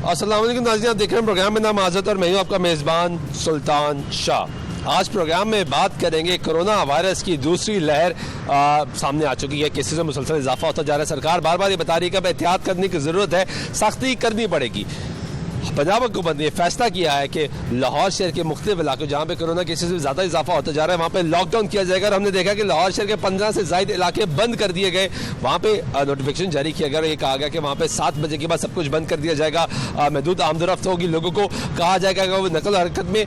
अस्सलाम वालेकुम नाज़रीन, आप देख रहे हैं प्रोग्राम में नाम आज़ाद और मैं हूं आपका मेज़बान सुल्तान शाह। आज प्रोग्राम में बात करेंगे कोरोना वायरस की दूसरी लहर सामने आ चुकी है। केसेस में मुसलसल इजाफा होता जा रहा है। सरकार बार बार ये बता रही है कि अब एहतियात करने की ज़रूरत है, सख्ती करनी पड़ेगी। पंजाब हुकूमत ने फैसला किया है कि लाहौर शहर के मुख्तलिफ इलाकों जहाँ पे कोरोना केसेस में ज़्यादा इजाफा होता जा रहा है वहाँ पे लॉकडाउन किया जाएगा। और हमने देखा कि लाहौर शहर के 15 से ज़ायद इलाके बंद कर दिए गए। वहाँ पे नोटिफिकेशन जारी किया गया और ये कहा गया कि वहाँ पे 7 बजे के बाद सब कुछ बंद कर दिया जाएगा। महदूद आमदोरफ्त होगी। लोगों को कहा जाएगा कि वो नकल हरकत में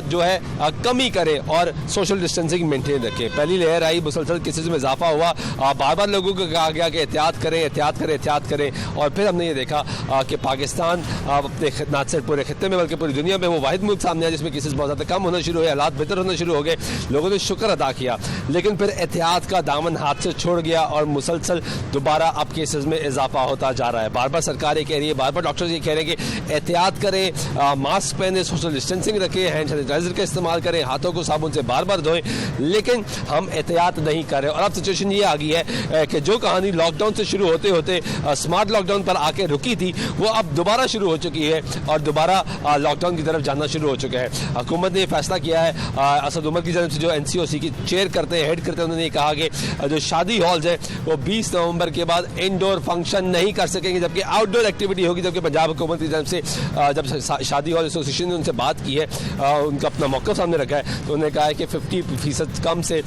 जो है कमी करें और सोशल डिस्टेंसिंग मेंटेन रखें। पहली लहर आई, मुसलसल केसेस में इजाफा हुआ, बार बार लोगों को कहा गया कि एहतियात करें, एहतियात करें, एहतियात करें। और फिर हमने ये देखा कि पाकिस्तान अपने ना सिर्फ पूरे खत्ते में बल्कि पूरी दुनिया में वो वाहिद मुल्क सामने आया जिसमें केसेस बहुत ज़्यादा कम होना शुरू हुए, हालात बेहतर होना शुरू हो गए। लोगों ने शुक्र अदा किया, लेकिन फिर एहतियात का दामन हाथ से छोड़ गया और मुसलसल दोबारा अब केसेस में इजाफा होता जा रहा है। बार बार सरकार ये कह रही है, बार बार डॉक्टर्स ये कह रहे हैं कि एहतियात करें, मास्क पहने, सोशल डिस्टेंसिंग रखें, हैंड सैनिटाइजर का इस्तेमाल करें, हाथों को साबुन से बार बार धोएं, लेकिन हम एहतियात नहीं कर रहे। और अब सिचुएशन ये आ गई है कि जो कहानी लॉकडाउन से शुरू होते होते स्मार्ट लॉकडाउन पर आके रुकी थी वो अब दोबारा शुरू हो चुकी है और दोबारा लॉकडाउन की तरफ जाना शुरू हो चुका है। हुकूमत ने फैसला किया है, असद उमर की जानब से जो NCOC की चेयर करते हैं, हेड करते हैं, उन्होंने कहा कि जो शादी हॉल्स हैं वो 20 नवंबर के बाद इंडोर फंक्शन नहीं कर सकेंगे जबकि आउटडोर एक्टिविटी होगी। जबकि पंजाब हुकूमत की जानब से जब शादी हॉल एसोसिएशन ने उनसे बात की है, उनका अपना मौका सामने रखा है, तो उन्होंने कहा है कि 50% कम से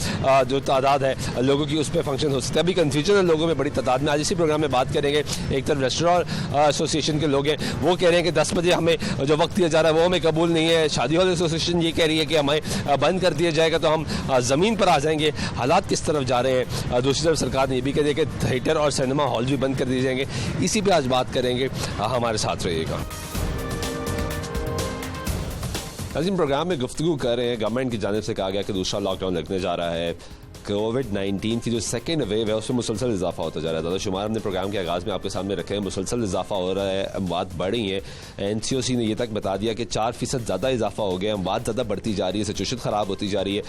जो तादाद है लोगों की उस पर फंक्शन हो सकता है। अभी कन्फ्यूजन है लोगों में बड़ी तादाद में। आज इसी प्रोग्राम में बात करेंगे। एक तरफ रेस्टोरेंट एसोसिएशन के लोग हैं, वो कह रहे हैं कि 10 बजे हमें जो वक्त दिया जा रहा है वो हमें कबूल नहीं है। शादी हॉल एसोसिएशन ये कह रही है कि हमें बंद कर दिया जाएगा तो हम ज़मीन पर आ जाएंगे। हालात किस तरफ जा रहे हैं? दूसरी तरफ सरकार ने ये भी कह दिया कि थिएटर और सिनेमा हॉल भी बंद कर दिए जाएंगे। इसी पे आज बात करेंगे, हमारे साथ रहिएगा। नाज़रीन, प्रोग्राम में गुफ्तगू कर रहे हैं। गवर्नमेंट की जानिब से कहा गया कि दूसरा लॉकडाउन लगने जा रहा है। कोविड-19 की जो सेकेंड वेव है उसमें मुसलसल इजाफा होता जा रहा है। दादा शुमार हमने प्रोग्राम के आगाज़ में आपके सामने रखे हैं। मुसलसल इजाफा हो रहा है, बात बढ़ रही है। NCOC ने यह तक बता दिया कि 4% ज़्यादा इजाफा हो गया, बात ज़्यादा बढ़ती जा रही है, सिचुएशन ख़राब होती जा रही है।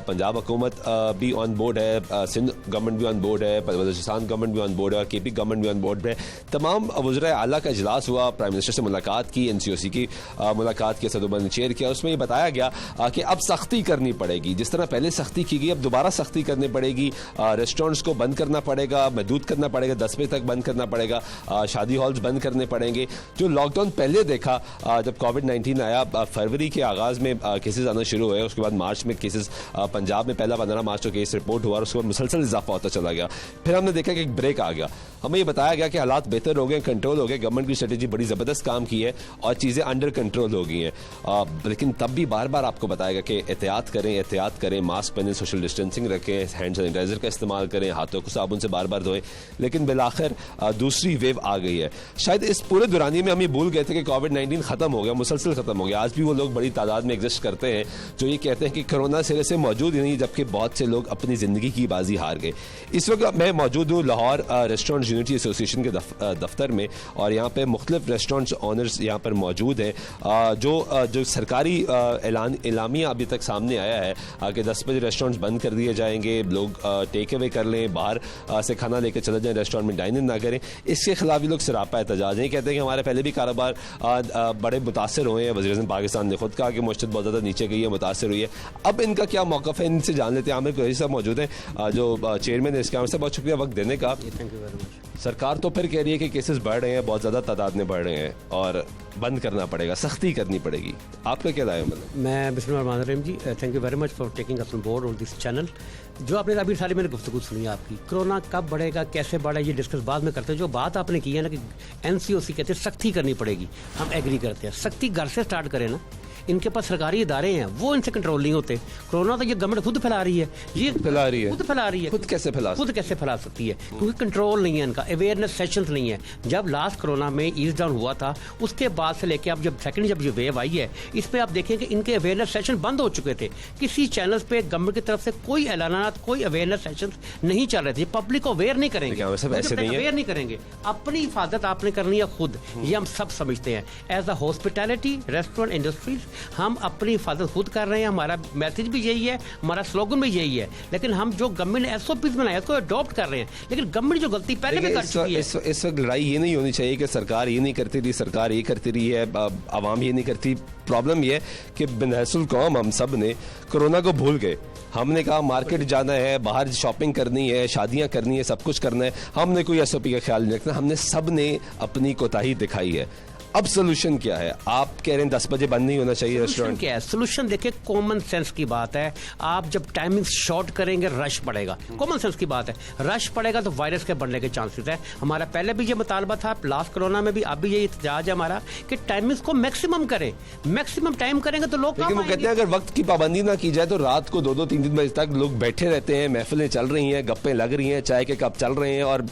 पंजाब हुकूमत भी ऑन बोर्ड है, सिंध गवर्नमेंट भी ऑन बोर्ड है, बलूचिस्तान गवर्नमेंट भी ऑन बोर्ड है और KP गवर्नमेंट भी ऑन बोर्ड है। तमाम वज़राए आला का इजलास हुआ, प्राइम मिनिस्टर से मुलाकात की, NCOC की मुलाकात की, असद उमर ने चेयर किया। उसमें ये बताया गया कि अब सख्ती करनी पड़ेगी। जिस तरह पहले सख्ती की गई, अब दोबारा सख्ती करनी पड़ेगी। रेस्टोरेंट्स को बंद करना पड़ेगा, महदूद करना पड़ेगा, 10 बजे तक बंद करना पड़ेगा, शादी हॉल्स बंद करने पड़ेंगे। जो लॉकडाउन पहले देखा जब कोविड-19 आया, फरवरी के आगाज़ में केसेस आना शुरू हुए, उसके बाद मार्च में केसेस पंजाब में पहला 15 मार्च को केस रिपोर्ट हुआ और उसके बाद मुसलसल इजाफा होता चला गया। फिर हमने देखा कि एक ब्रेक आ गया। हमें ये बताया गया कि हालात बेहतर हो गए, कंट्रोल हो गए, गवर्नमेंट की स्ट्रेटेजी बड़ी ज़बरदस्त काम की है और चीज़ें अंडर कंट्रोल हो गई हैं। लेकिन तब भी बार बार आपको बताया गया कि एहतियात करें, एहतियात करें, मास्क पहनें, सोशल डिस्टेंसिंग रखें, हैंड सैनिटाइजर का इस्तेमाल करें, हाथों को साबुन से बार बार धोएं। लेकिन बिलाखिर दूसरी वेव आ गई है। शायद इस पूरे दुरानी में हम ये भूल गए थे कि कोविड-19 खत्म हो गया, मुसलसल खत्म हो गया। आज भी वो लोग बड़ी तादाद में एग्जिस्ट करते हैं जो ये कहते हैं कि कोरोना सिरे से मौजूद ही नहीं, जबकि बहुत से लोग अपनी जिंदगी की बाजी हार गए। इस वक्त मैं मौजूद हूँ लाहौर रेस्टोरेंट यूनिटी एसोसिएशन के दफ्तर में और यहाँ पे मुख्तलिफ रेस्टोरेंट्स ऑनर्स यहाँ पर मौजूद हैं। जो सरकारी एलामिया अभी तक सामने आया है कि 10 बजे रेस्टोरेंट्स बंद कर दिए जाएंगे, लोग टेक अवे कर लें, बाहर से खाना लेकर चले जाएं, रेस्टोरेंट में डाइन इन ना करें। इसके खिलाफ ये लोग सरापा एहतजाज हैं। कहते हैं कि हमारे पहले भी कारोबार बड़े मुतासर हुए हैं। वज़ीर-ए-आज़म पाकिस्तान ने खुद कहा कि मुश्किल बहुत ज़्यादा नीचे गई है, मुतासर हुई है। अब इनका क्या मौक़िफ़ है, इनसे जान लेते हैं। आमिर कुरैशी साहब मौजूद हैं जो चेयरमैन है इसके। से बहुत शुक्रिया वक्त देने का। Thank you very much. सरकार तो फिर कह रही है कि केसेस बढ़ रहे हैं, बहुत ज़्यादा तादाद में बढ़ रहे हैं और बंद करना पड़ेगा, सख्ती करनी पड़ेगी। आपका क्या राय है? मैं बिस्मिल्लाहिर्रहमानिर्रहीम जी, thank you very much for taking us on board on this channel. जो आपने अभी सारी मैंने गुफ्तगू सुनी आपकी, कोरोना कब बढ़ेगा, कैसे बढ़े, ये डिस्कस बाद में करते हैं। जो बात आपने की है ना कि NCOC कहते हैं सख्ती करनी पड़ेगी, हम एग्री करते हैं। सख्ती घर से स्टार्ट करें ना। इनके पास सरकारी इदारे हैं, वो इनसे कंट्रोल नहीं होते। कोरोना तो ये गवर्नमेंट खुद फैला रही है, ये फैला रही है, खुद फैला रही है। खुद कैसे फैला सकती है? क्योंकि कंट्रोल नहीं है इनका, अवेयरनेस सेशंस नहीं है। जब लास्ट कोरोना में ईज डाउन हुआ था, उसके बाद से लेके अब जब ये वेव आई है, इस पे आप देखें कि इनके अवेयरनेस सेशन बंद हो चुके थे। किसी चैनल्स पे गवर्नमेंट की तरफ से कोई ऐलानात, कोई अवेयरनेस सेशन नहीं चल रहे थे। पब्लिक को अवेयर नहीं करेंगे, अवेयर नहीं करेंगे। अपनी हिफाजत आपने करनी है खुद, ये हम सब समझते हैं। As a hospitality restaurant industries हम अपनी हिफाजत खुद कर रहे हैं। हमारा मैसेज भी यही है, हमारा स्लोगन भी यही है। लेकिन हम जो गवर्नमेंट ने SOPs बनाया उसको अडॉप्ट कर रहे हैं। लेकिन गवर्नमेंट जो गलती पहले भी कर चुकी है। इस वक्त लड़ाई ये नहीं होनी चाहिए कि सरकार ये नहीं करती थी, सरकार ये करती करी है, आवाम ये नहीं करती। प्रॉब्लम ये है कि बिनहसुल कौम हम सब ने कोरोना को भूल गए। हमने कहा मार्केट जाना है, बाहर शॉपिंग करनी है, शादियां करनी है, सब कुछ करना है, हमने कोई SOP का ख्याल नहीं रखना, हमने सब ने अपनी कोताही दिखाई है। अब सोल्यूशन क्या है? आप कह रहे हैं 10 बजे बंद नहीं होना चाहिए रेस्टोरेंट। क्या है सोल्यूशन? देखिए, कॉमन सेंस की बात है। आप जब टाइमिंग शॉर्ट करेंगे रश बढ़ेगा, कॉमन सेंस की बात है। रश बढ़ेगा तो वायरस के बढ़ने के चांसेस है। हमारा पहले भी ये मुतालबा था, लास्ट कोरोना में भी, अब भी ये इत्तेजाज है हमारा कि टाइमिंग्स को मैक्सिमम करें। मैक्सिमम टाइम करेंगे तो लोग, लेकिन वो कहते हैं अगर वक्त की पाबंदी ना की जाए तो रात को 2-2, 3-3 बजे तक लोग बैठे रहते हैं, महफिलें चल रही हैं, गप्पें लग रही हैं, चाय के कप चल रहे हैं और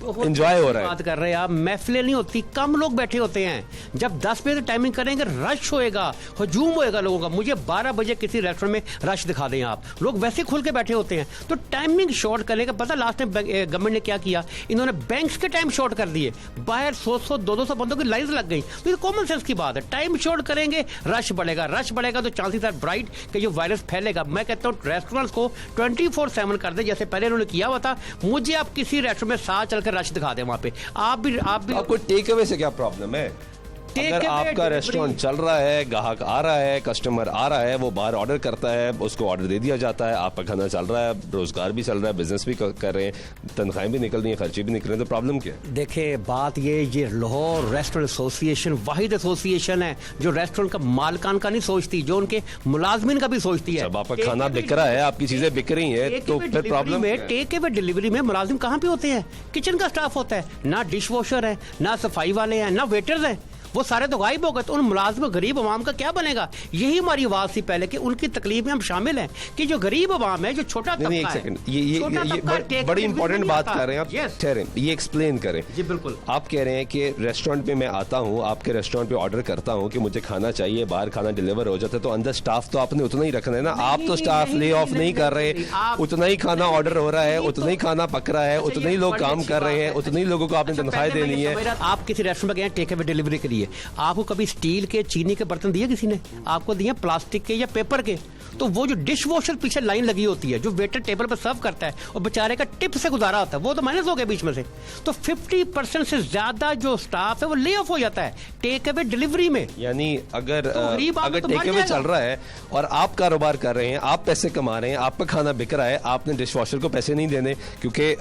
एंजॉय हो रहा है। बात कर रहे हैं आप, महफिलें नहीं होती, कम लोग बैठे होते हैं। जब 10 बजे टाइमिंग करेंगे रश होएगा, हजूम होएगा लोगों का। मुझे 12 बजे किसी रेस्टोरेंट में रश दिखा दें आप, लोग वैसे खुल के बैठे होते हैं। तो टाइमिंग शॉर्ट करने का पता लास्ट टाइम गवर्नमेंट ने क्या किया, इन्होंने बैंक्स के टाइम शॉर्ट कर दिए, बाहर 100-100, 200 बंदों की लाइन लग गई। तो ये कॉमन सेंस की बात है, टाइम शॉर्ट करेंगे रश बढ़ेगा, रश बढ़ेगा तो चांसेस आर ब्राइट कि जो वायरस फैलेगा। मैं कहता हूँ रेस्टोरेंट्स को 24/7 कर दे, जैसे पहले उन्होंने किया हुआ था। मुझे आप किसी रेस्टोरेंट में साथ चल कर रश दिखा दें वहां पे, आप भी आपको टेक अवे से क्या प्रॉब्लम है? अगर आपका रेस्टोरेंट चल रहा है, ग्राहक आ रहा है, कस्टमर आ रहा है, वो बाहर ऑर्डर करता है, उसको ऑर्डर दे दिया जाता है, आपका खाना चल रहा है, रोजगार भी चल रहा है, बिजनेस भी कर रहे हैं, तनख्वाहें भी निकल रही हैं, खर्चे भी निकल रहे हैं, तो प्रॉब्लम क्या है? देखिए बात ये लाहौर रेस्टोरेंट एसोसिएशन वाहिद एसोसिएशन है जो रेस्टोरेंट का मालकान का नहीं सोचती, जो उनके मुलाजमीन का भी सोचती है। जब आपका खाना बिक रहा है, आपकी चीजें बिक रही हैं, तो फिर प्रॉब्लम में टेक अवे डिलीवरी में मुलाजिम कहाँ पे होते हैं? किचन का स्टाफ होता है, ना डिश वॉशर है, ना सफाई वाले हैं, ना वेटर्स हैं, वो सारे तो गायब हो गए। तो उन मुलाजिम गरीब अवाम का क्या बनेगा? यही हमारी आवाज थी पहले कि उनकी तकलीफ में हम शामिल हैं कि जो गरीब अवाम है, जो छोटा तबका है। एक सेकंड, ये बड़ी इंपॉर्टेंट बात कर रहे हैं आप, ठहरें, ये एक्सप्लेन करें। जी बिल्कुल। आप कह रहे हैं कि रेस्टोरेंट पे मैं आता हूँ, आपके रेस्टोरेंट पे ऑर्डर करता हूँ कि मुझे खाना चाहिए, बाहर खाना डिलीवर हो जाता है, तो अंदर स्टाफ तो आपने उतना ही रखना है ना। आप तो स्टाफ ले ऑफ नहीं कर रहे, उतना ही खाना ऑर्डर हो रहा है, उतना ही खाना पक रहा है, उतने ही लोग काम कर रहे हैं, उतने ही लोगों को आपने तनख्वाह देनी है। आप किसी रेस्टोरेंट में गए टेक अवे डिलीवरी के लिए, आपको कभी स्टील के, चीनी के बर्तन दिए किसी ने? आपको दिए प्लास्टिक के या पेपर के? तो वो जो डिश वॉशर पीछे लाइन लगी होती है, जो वेटर टेबल पर सर्व करता है और बेचारे का टिप से गुजारा होता है, वो तो माइनस हो गया बीच में से। तो 50% से ज्यादा जो स्टाफ है वो ले ऑफ हो जाता है टेक अवे डिलीवरी में। यानी अगर टेक अवे चल रहा है और आप कारोबार कर रहे हैं, आप पैसे कमा रहे हैं, आपका खाना बिक रहा है, आपने डिश वॉशर को पैसे नहीं देने क्योंकि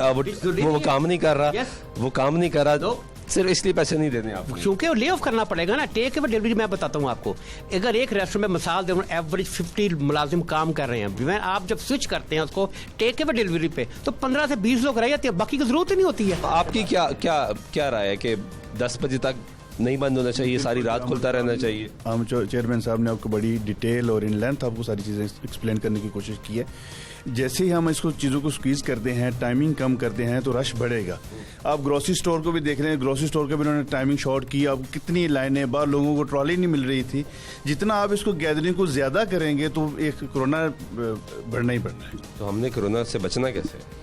वो काम नहीं कर रहा, वो काम नहीं कर रहा, सिर्फ इसलिए पैसे नहीं देने आप, क्योंकि ले ऑफ करना पड़ेगा ना। टेक अवे डिलीवरी मैं बताता हूँ आपको, अगर एक रेस्टोरेंट में मिसाल दें एवरेज 50 मुलाजिम काम कर रहे हैं, आप जब स्विच करते हैं उसको टेक अवे डिलीवरी पे, तो 15 से 20 लोग रह जाते हैं, बाकी की जरूरत ही नहीं होती है। आपकी क्या राय है कि 10 बजे तक नहीं बंद होना चाहिए, सारी रात खुलता रहना चाहिए? हम चेयरमैन साहब ने आपको बड़ी डिटेल और इन लेंथ आपको सारी चीज़ें एक्सप्लेन करने की कोशिश की है। जैसे ही हम इसको चीज़ों को स्क्वीज करते हैं, टाइमिंग कम करते हैं, तो रश बढ़ेगा। आप ग्रोसरी स्टोर को भी देख रहे हैं, ग्रोसरी स्टोर का भी उन्होंने टाइमिंग शॉर्ट की। अब कितनी लाइनें, बाहर लोगों को ट्रॉली नहीं मिल रही थी। जितना आप इसको गैदरिंग को ज़्यादा करेंगे तो एक कोरोना बढ़ना ही बढ़ना है। तो हमने कोरोना से बचना कैसे?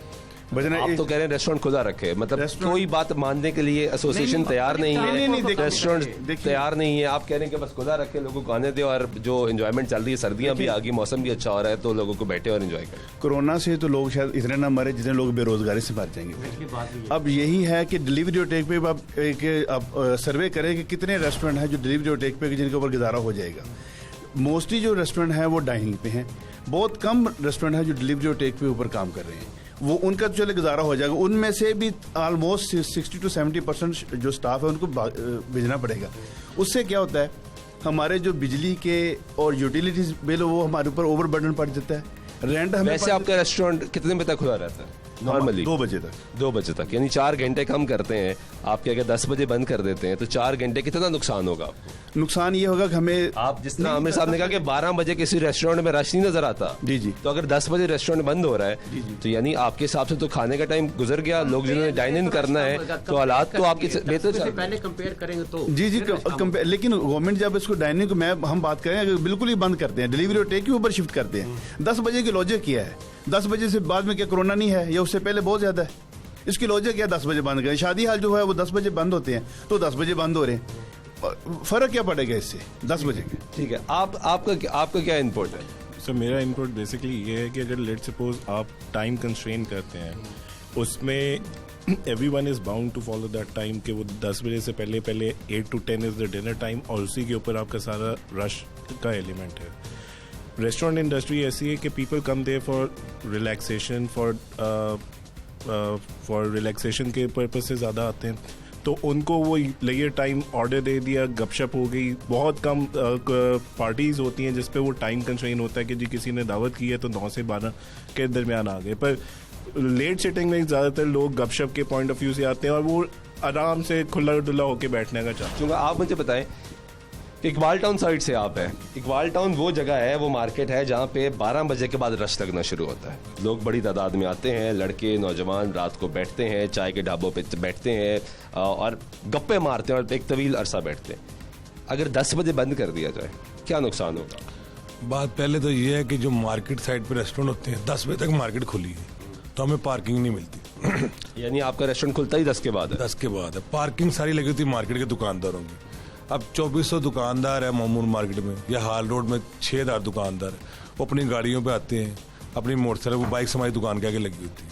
आप तो कह रहे हैं रेस्टोरेंट खुला रखे, मतलब कोई बात मानने के लिए एसोसिएशन तैयार नहीं है, रेस्टोरेंट तैयार नहीं है, आप कह रहे हैं कि बस खुला रखे, लोगों को आने दे, और जो एंजॉयमेंट चल रही है, सर्दियां भी आ गई, मौसम भी अच्छा हो रहा है, तो लोगों को बैठे और एंजॉय करें। कोरोना से तो लोग शायद इतने ना मरे जितने लोग बेरोजगारी से मर जाएंगे। अब यही है कि डिलीवरी और टेक पे आप सर्वे करें कि कितने रेस्टोरेंट हैं जो डिलीवरी और टेक पे जिनके ऊपर गुजारा हो जाएगा। मोस्टली जो रेस्टोरेंट है वो डाइनिंग पे हैं, बहुत कम रेस्टोरेंट है जो डिलीवरी और टेक पे ऊपर काम कर रहे हैं, वो उनका तो चले गुजारा हो जाएगा। उनमें से भी ऑलमोस्ट 60 to 70% जो स्टाफ है उनको भेजना पड़ेगा। उससे क्या होता है, हमारे जो बिजली के और यूटिलिटीज बिल वो हमारे ऊपर ओवर बर्डन पड़ जाता है। रेंट हमें वैसे आपका रेस्टोरेंट कितने बजे तक खुला रहता है नॉर्मली? 2 बजे तक। 2 बजे तक, यानी 4 घंटे कम करते हैं आप। क्या 10 बजे बंद कर देते हैं तो 4 घंटे कितना नुकसान होगा आपको? नुकसान ये होगा कि हमें, आप जिस तरह आमिर साहब ने कहा कि 12 बजे किसी रेस्टोरेंट में रश नहीं नजर आता, जी जी, तो अगर 10 बजे रेस्टोरेंट बंद हो रहा है, तो यानी आपके हिसाब से तो खाने का टाइम गुजर गया, लोग जिन्होंने डाइन इन करना है, तो हालात तो आपके बेहतर चल पहले कंपेयर करेंगे तो जी जी। लेकिन गवर्नमेंट जब इसको डाइनिंग को हम बात करें बिल्कुल ही बंद करते हैं, डिलीवरी और टेक के ऊपर शिफ्ट करते हैं। 10 बजे की लॉजिक किया है, 10 बजे से बाद में क्या कोरोना नहीं है या उससे पहले बहुत ज्यादा है? इसकी लॉजिक क्या, 10 बजे बंद करें। शादी हाल जो है वो 10 बजे बंद होते हैं, तो 10 बजे बंद हो रहे हैं, फर्क क्या पड़ेगा इससे 10 बजे के? ठीक है, आपका क्या इनपुट है? सर मेरा इनपुट बेसिकली ये है कि अगर लेट सपोज आप टाइम कंस्ट्रेन करते हैं, उसमें everyone is bound to follow that time कि वो 10 बजे से पहले 8 to 10 is the dinner time, और उसी के ऊपर आपका सारा रश का एलिमेंट है। रेस्टोरेंट इंडस्ट्री ऐसी है कि people come there for relaxation, for relaxation के पर्पज से ज़्यादा आते हैं, तो उनको वो लेयर टाइम ऑर्डर दे दिया, गपशप हो गई। बहुत कम पार्टीज़ होती हैं जिस पे वो टाइम कंस्ट्रेन होता है कि जी किसी ने दावत की है तो 9 से 12 के दरमियान आ गए। पर लेट सिटिंग में ज़्यादातर लोग गपशप के पॉइंट ऑफ व्यू से आते हैं और वो आराम से खुला डुला होकर बैठने का चाहते हैं। आप मुझे बताएं, इकबाल टाउन साइड से आप हैं। इकबाल टाउन वो जगह है, वो मार्केट है जहाँ पे 12 बजे के बाद रश लगना शुरू होता है। लोग बड़ी तादाद में आते हैं, लड़के नौजवान रात को बैठते हैं, चाय के ढाबों पे बैठते हैं और गप्पे मारते हैं और एक तवील अरसा बैठते हैं। अगर 10 बजे बंद कर दिया जाए क्या नुकसान होगा? बात पहले तो ये है कि जो मार्केट साइड पे रेस्टोरेंट होते हैं 10 बजे तक मार्केट खुली है तो हमें पार्किंग नहीं मिलती। यानी आपका रेस्टोरेंट खुलता ही 10 के बाद है? 10 के बाद है। पार्किंग सारी लगी होती है मार्केट के दुकानदारों की। अब 2400 दुकानदार है मामूर मार्केट में, या हाल रोड में 6000 दुकानदार है। वो अपनी गाड़ियों पे आते हैं, अपनी मोटरसाइकिल, वो बाइक हमारी दुकान के आगे लगी होती है।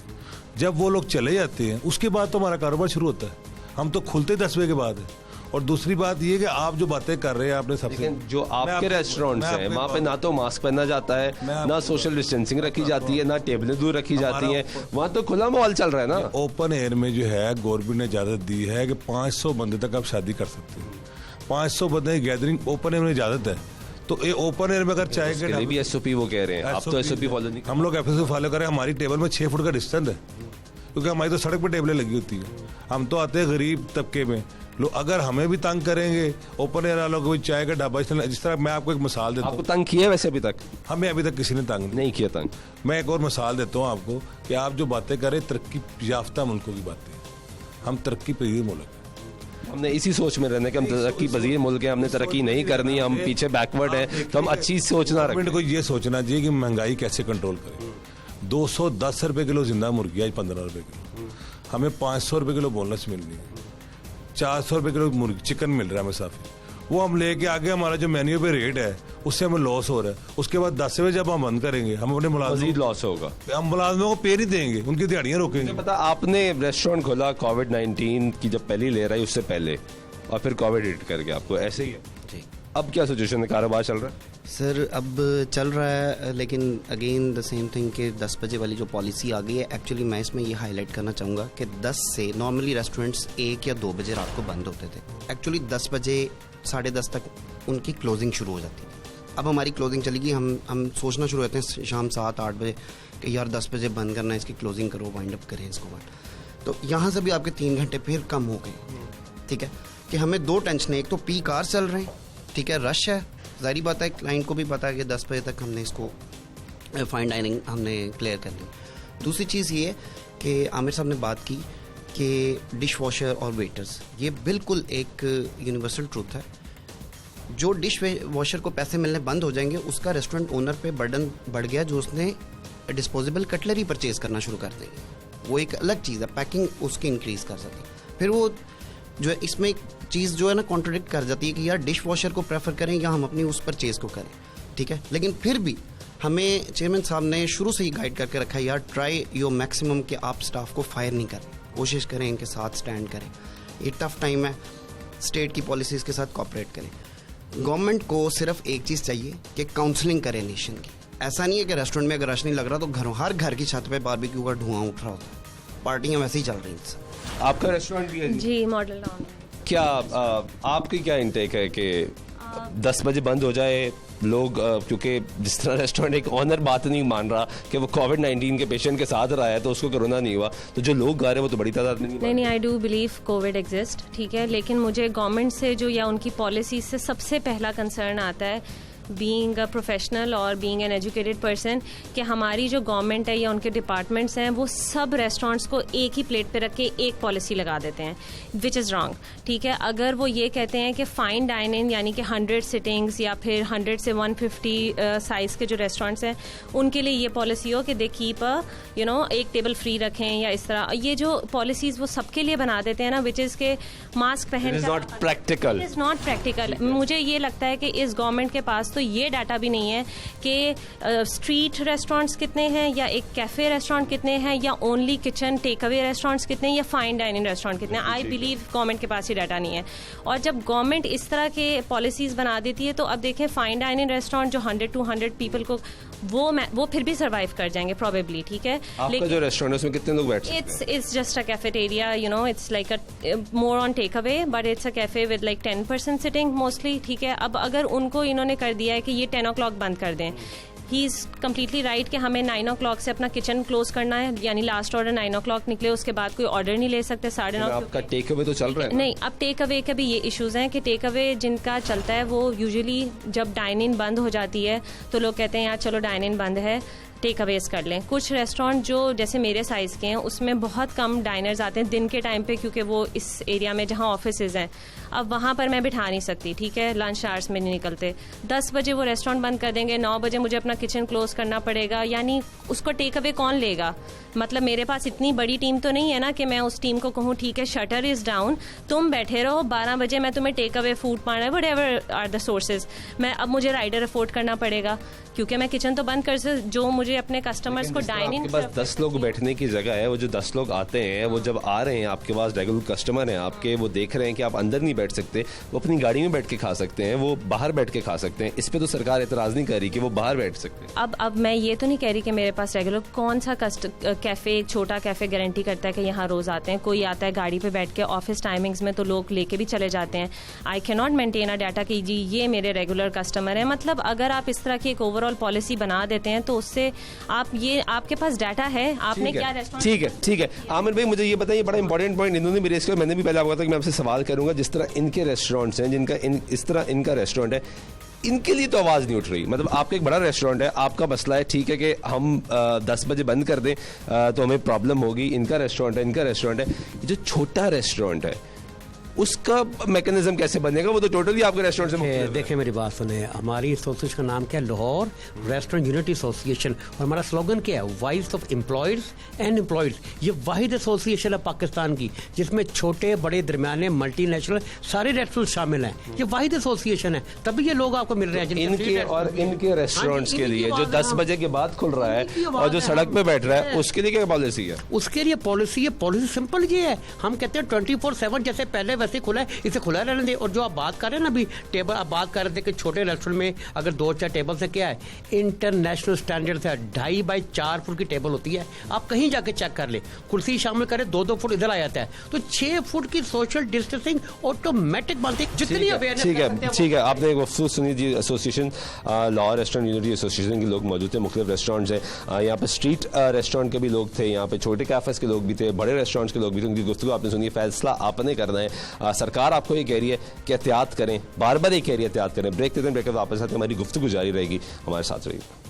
जब वो लोग चले जाते हैं उसके बाद तो हमारा कारोबार शुरू होता है। हम तो खुलते 10 बजे के बाद है। और दूसरी बात ये कि आप जो बातें कर रहे हैं आपने सबसे, जो आपके रेस्टोरेंट्स हैं वहाँ पे ना तो मास्क पहना जाता है, ना सोशल डिस्टेंसिंग रखी जाती है, ना टेबलें दूर रखी जाती हैं। वहाँ तो खुला माहौल चल रहा है ना। ओपन एयर में जो है गवर्नमेंट ने इजाजत दी है कि 500 बंदे तक आप शादी कर सकते हैं। 500 बंदे की गैदरिंग ओपन एयर में इजाजत है। तो ये ओपन एयर में अगर चाहे के भी एसओपी वो कह रहे हैं, आप तो एसओपी फॉलो नहीं। हम लोग एसओपी फॉलो करें। हमारी टेबल में 6 फुट का डिस्टेंस है, क्योंकि हमारी तो सड़क पर टेबलें लगी होती है। हम तो आते हैं गरीब तबके में लोग। अगर हमें भी तंग करेंगे ओपन एयर वालों को, चाय का ढाबा, जिस तरह मैं आपको एक मिसाल देता हूँ। आपको तंग किया है वैसे अभी तक? हमें अभी तक किसी ने तंग नहीं किया तंग। मैं एक और मिसाल देता हूँ आपको कि आप जो बातें करें तरक्की याफ्ता मुल्कों की बातें, हम तरक्की पजीर मुल्क है। हमने इसी सोच में रहने कि हम तरक्की पजीर मुल्क है, हमने तरक्की नहीं करनी, हम पीछे बैकवर्ड है, तो हम अच्छी सोचना रखें। को ये सोचना चाहिए कि महंगाई कैसे कंट्रोल करें। 210 रुपए किलो जिंदा मुर्गी आज 15 रुपए किलो। हमें 500 रुपए किलो बोनस मिल रही है, 400 रुपए किलो मुर्गी चिकन मिल रहा है मुसाफिर। वो हम लेके आगे हमारा जो मेन्यू पे रेट है उससे हमें लॉस हो रहा है। उसके बाद 10 बजे जब हम बंद करेंगे हम अपने मुलाजिम लॉस होगा। हम मुलाजिमों को पे नहीं देंगे, उनकी दिहाड़ियां रोकेंगे। पता आपने रेस्टोरेंट खोला कोविड-19 की जब पहली ले रही उससे पहले, और फिर कोविड हिट कर गया आपको, ऐसे ही है जी। अब क्या सिचुएशन है, कारोबार चल रहा है? सर अब चल रहा है, लेकिन अगेन द सेम थिंग कि 10 बजे वाली जो पॉलिसी आ गई है, एक्चुअली मैं इसमें ये हाईलाइट करना चाहूँगा कि 10 से नॉर्मली रेस्टोरेंट्स 1 या 2 बजे रात को बंद होते थे। एक्चुअली 10 बजे 10:30 तक उनकी क्लोजिंग शुरू हो जाती है। अब हमारी क्लोजिंग चलेगी, हम सोचना शुरू होते हैं शाम 7-8 बजे कि यार 10 बजे बंद करना है, इसकी क्लोजिंग करो, वाइंड अप करें इसको बंद। तो यहाँ से भी आपके 3 घंटे फिर कम हो गए। ठीक है कि हमें 2 टेंशन है, एक तो पीक आवर चल रहे हैं, ठीक है, रश है, जाहिर बात है क्लाइंट को भी पता है कि 10 बजे तक हमने इसको फाइन डाइनिंग हमने क्लियर कर ली। दूसरी चीज़ ये कि आमिर साहब ने बात की कि डिश वॉशर और वेटर्स, ये बिल्कुल एक यूनिवर्सल ट्रूथ है। जो डिश वॉशर को पैसे मिलने बंद हो जाएंगे उसका रेस्टोरेंट ओनर पे बर्डन बढ़ गया, जो उसने डिस्पोजेबल कटलरी परचेज करना शुरू कर देंगे। वो एक अलग चीज़ है, पैकिंग उसकी इंक्रीज़ कर सकती है। फिर वो जो है इसमें एक चीज़ जो है ना कॉन्ट्रडिक्ट कर जाती है कि यार डिश वॉशर को प्रेफर करें या हम अपनी उस परचेज़ को करें, ठीक है। लेकिन फिर भी हमें चेयरमैन साहब ने शुरू से ही गाइड करके रखा है, यार ट्राई योर मैक्सिमम कि आप स्टाफ को फायर नहीं करें, कोशिश करें इनके साथ स्टैंड करें। ये टफ टाइम है, स्टेट की पॉलिसीज़ के साथ कॉपरेट करें। गवर्नमेंट को सिर्फ एक चीज़ चाहिए कि काउंसलिंग करें नेशन की। ऐसा नहीं है कि रेस्टोरेंट में अगर रश नहीं लग रहा तो हर घर की छत पे बारबेक्यू का धुआं उठ रहा होता है। पार्टियाँ वैसे ही चल रही हैं। आपका रेस्टोरेंट भी है जी? Model town. क्या आपकी क्या इंटेक है कि 10 बजे बंद हो जाए लोग, क्योंकि जिस तरह रेस्टोरेंट एक ऑनर बात नहीं मान रहा कि वो कोविड-19 के पेशेंट के साथ रहा है तो उसको कोरोना नहीं हुआ, तो जो लोग गा रहे हैं वो तो बड़ी तादाद में नहीं, I do believe Covid exist, ठीक है, लेकिन मुझे गवर्नमेंट से जो या उनकी पॉलिसी से सबसे पहला कंसर्न आता है बीइंग अ प्रोफेशनल और बीइंग एन एजुकेटेड पर्सन कि हमारी जो गवर्नमेंट है या उनके डिपार्टमेंट्स हैं वो सब रेस्टोरेंट्स को एक ही प्लेट पे रख के एक पॉलिसी लगा देते हैं, विच इज़ रॉन्ग, ठीक है। अगर वो ये कहते हैं कि फाइन डाइनिंग यानी कि 100 सिटिंग्स या फिर 100 से 150 साइज़ के जो रेस्टोरेंट्स हैं उनके लिए ये पॉलिसी हो कि दे कीप एक टेबल फ्री रखें या इस तरह, ये जो पॉलिसीज़ वो सबके लिए बना देते हैं ना, विच इज़ के मास्क पहन, it is not practical. It is not practical. मुझे ये लगता है कि इस गवर्नमेंट के पास तो ये डाटा भी नहीं है कि स्ट्रीट रेस्टोरेंट्स कितने हैं या एक कैफ़े रेस्टोरेंट कितने हैं या only kitchen take away restaurants कितने हैं या फाइन डाइनिंग रेस्टोरेंट कितने हैं। आई बिलीव गवर्नमेंट के पास ये डाटा नहीं है। और जब गवर्नमेंट इस तरह के पॉलिसीज़ बना देती है तो अब देखें फाइन डाइनिंग रेस्टोरेंट जो 100-200 पीपल को वो फिर भी सर्वाइव कर जाएंगे प्रोबेबली, ठीक है। आपका जो रेस्टोरेंट है उसमें कितने लोग बैठ सकते हैं? It's just a cafeteria, you know, it's like a more on takeaway, but it's a cafe with like 10% sitting mostly, ठीक है। अब अगर उनको इन्होंने कर दिया है कि ये 10 o'clock बंद कर दें, ही इज़ कम्प्लीटली राइट कि हमें 9 o'clock से अपना किचन क्लोज करना है, यानी लास्ट ऑर्डर 9 o'clock निकले, उसके बाद कोई ऑर्डर नहीं ले सकते 9:30। आपका टेक अवे तो चल रहा है? नहीं, अब टेक अवे के भी ये इश्यूज हैं कि टेक अवे जिनका चलता है वो यूजुअली जब डाइन इन बंद हो जाती है तो लोग कहते हैं यार चलो डाइन इन बंद है, टेक अवेज कर लें। कुछ रेस्टोरेंट जो जैसे मेरे साइज़ के हैं उसमें बहुत कम डाइनर्स आते हैं दिन के टाइम पे, क्योंकि वो इस एरिया में जहाँ ऑफिसेज हैं अब वहाँ पर मैं बिठा नहीं सकती, ठीक है, लंच आवर्स में नहीं निकलते। 10 बजे वो रेस्टोरेंट बंद कर देंगे, 9 बजे मुझे अपना किचन क्लोज करना पड़ेगा, यानी उसको टेक अवे कौन लेगा? मतलब मेरे पास इतनी बड़ी टीम तो नहीं है ना कि मैं उस टीम को कहूँ ठीक है शटर इज़ डाउन, तुम बैठे रहो, 12 बजे मैं तुम्हें टेक अवे फूड पाना है, व्हाटएवर आर द सोर्सेज। मैं अब मुझे राइडर अफोर्ड करना पड़ेगा क्योंकि मैं किचन तो बंद कर सकती, जो मुझे अपने कस्टमर्स को डाइनिंग। आपके पास 10 लोग बैठने की जगह है, वो जो 10 लोग आते हैं वो जब आ रहे हैं आपके पास, रेगुलर कस्टमर हैं आपके, वो देख रहे हैं कि आप अंदर नहीं बैठ सकते, वो अपनी गाड़ी में बैठ के खा सकते हैं, वो बाहर बैठ के खा सकते हैं। इस पे तो सरकार एतराज़ नहीं कर रही कि वो बाहर बैठ सकते हैं। अब मैं ये तो नहीं कह रही कि मेरे पास रेगुलर कौन सा कैफ़े, छोटा कैफ़े गारंटी करता है कि यहाँ रोज़ आते हैं। कोई आता है गाड़ी पे बैठ के, ऑफिस टाइमिंग्स में तो लोग लेके भी चले जाते हैं। I can not maintain a data कि जी ये मेरे रेगुलर कस्टमर है। मतलब अगर आप इस तरह की एक ओवरऑल पॉलिसी बना देते हैं तो उससे आप ये आपके पास डाटा है, आपने क्या रेस्टोरेंट। ठीक है आमिर भाई, मुझे ये बताइए, बड़ा इंपॉर्टेंट पॉइंट इन्होंने भी रेस किया, मैंने भी पहले आपको था कि मैं आपसे सवाल करूंगा। जिस तरह इनके रेस्टोरेंट्स हैं, जिनका इस तरह इनका रेस्टोरेंट है, इनके लिए तो आवाज़ नहीं उठ रही। मतलब आपका एक बड़ा रेस्टोरेंट है, आपका मसला है, ठीक है कि हम 10 बजे बंद कर दें तो हमें प्रॉब्लम होगी। इनका रेस्टोरेंट है, जो छोटा रेस्टोरेंट है उसका मैकेनिज्म कैसे बनेगा? वो तो टोटली आपके रेस्टोरेंट से देखिए मेरी बात सुने, हमारी एसोसिएशन का नाम क्या है? Lahore restaurant unity association. और हमारा स्लोगन क्या है? Voice of employees and employees. ये वाहिद एसोसिएशन है पाकिस्तान की जिसमें छोटे बड़े दरमियाने मल्टीनेशनल सारे रेस्टोरेंट शामिल हैं। ये वाहिद एसोसिएशन है, तभी ये लोग आपको मिल रहे हैं। इनके रेस्टोरेंट्स के लिए जो 10 बजे के बाद खुल रहा है और जो सड़क पे बैठ रहा है, उसके लिए क्या पॉलिसी है? उसके लिए पॉलिसी सिंपल ये है, हम कहते हैं 24/7 जैसे पहले वैसे खुला है, इसे खुला रहने दे। और जो आप बात कर रहे हैं ना, अभी टेबल आप बात कर रहे थे कि छोटे रेस्टोरेंट में अगर 2-4 टेबल से क्या है, इंटरनेशनल स्टैंडर्ड है, 2.5 बाई 4 फुट की टेबल होती है। आप कहीं जाके चेक कर ले, कुर्सी शामिल करें 2-2 फुट इधर आ जाता है, तो 6 फुट की सोशल डिस्टेंसिंग ऑटोमेटिक बनती है। जितनी अवेयरनेस ठीक है आपने गुफ्तगू सुनी जी। Association Lahore restaurant unity association के लोग मौजूद थे, मुख्तलिफ रेस्टोरेंट्स हैं यहाँ पे, स्ट्रीट रेस्टोरेंट के भी लोग थे, यहाँ पे छोटे कैफेस के लोग भी थे, बड़े रेस्टोरेंट्स के लोग भी थे। उनकी गुफ्तगू आपने सुनी। फैसला आपने करना है। सरकार आपको ये कह रही है कि एहतियात करें, बार बार ये कह रही है एहतियात करें। ब्रेक देते हैं, ब्रेक के वापस आते हैं, हमारी गुफ्तगू जारी रहेगी, हमारे साथ रहिए।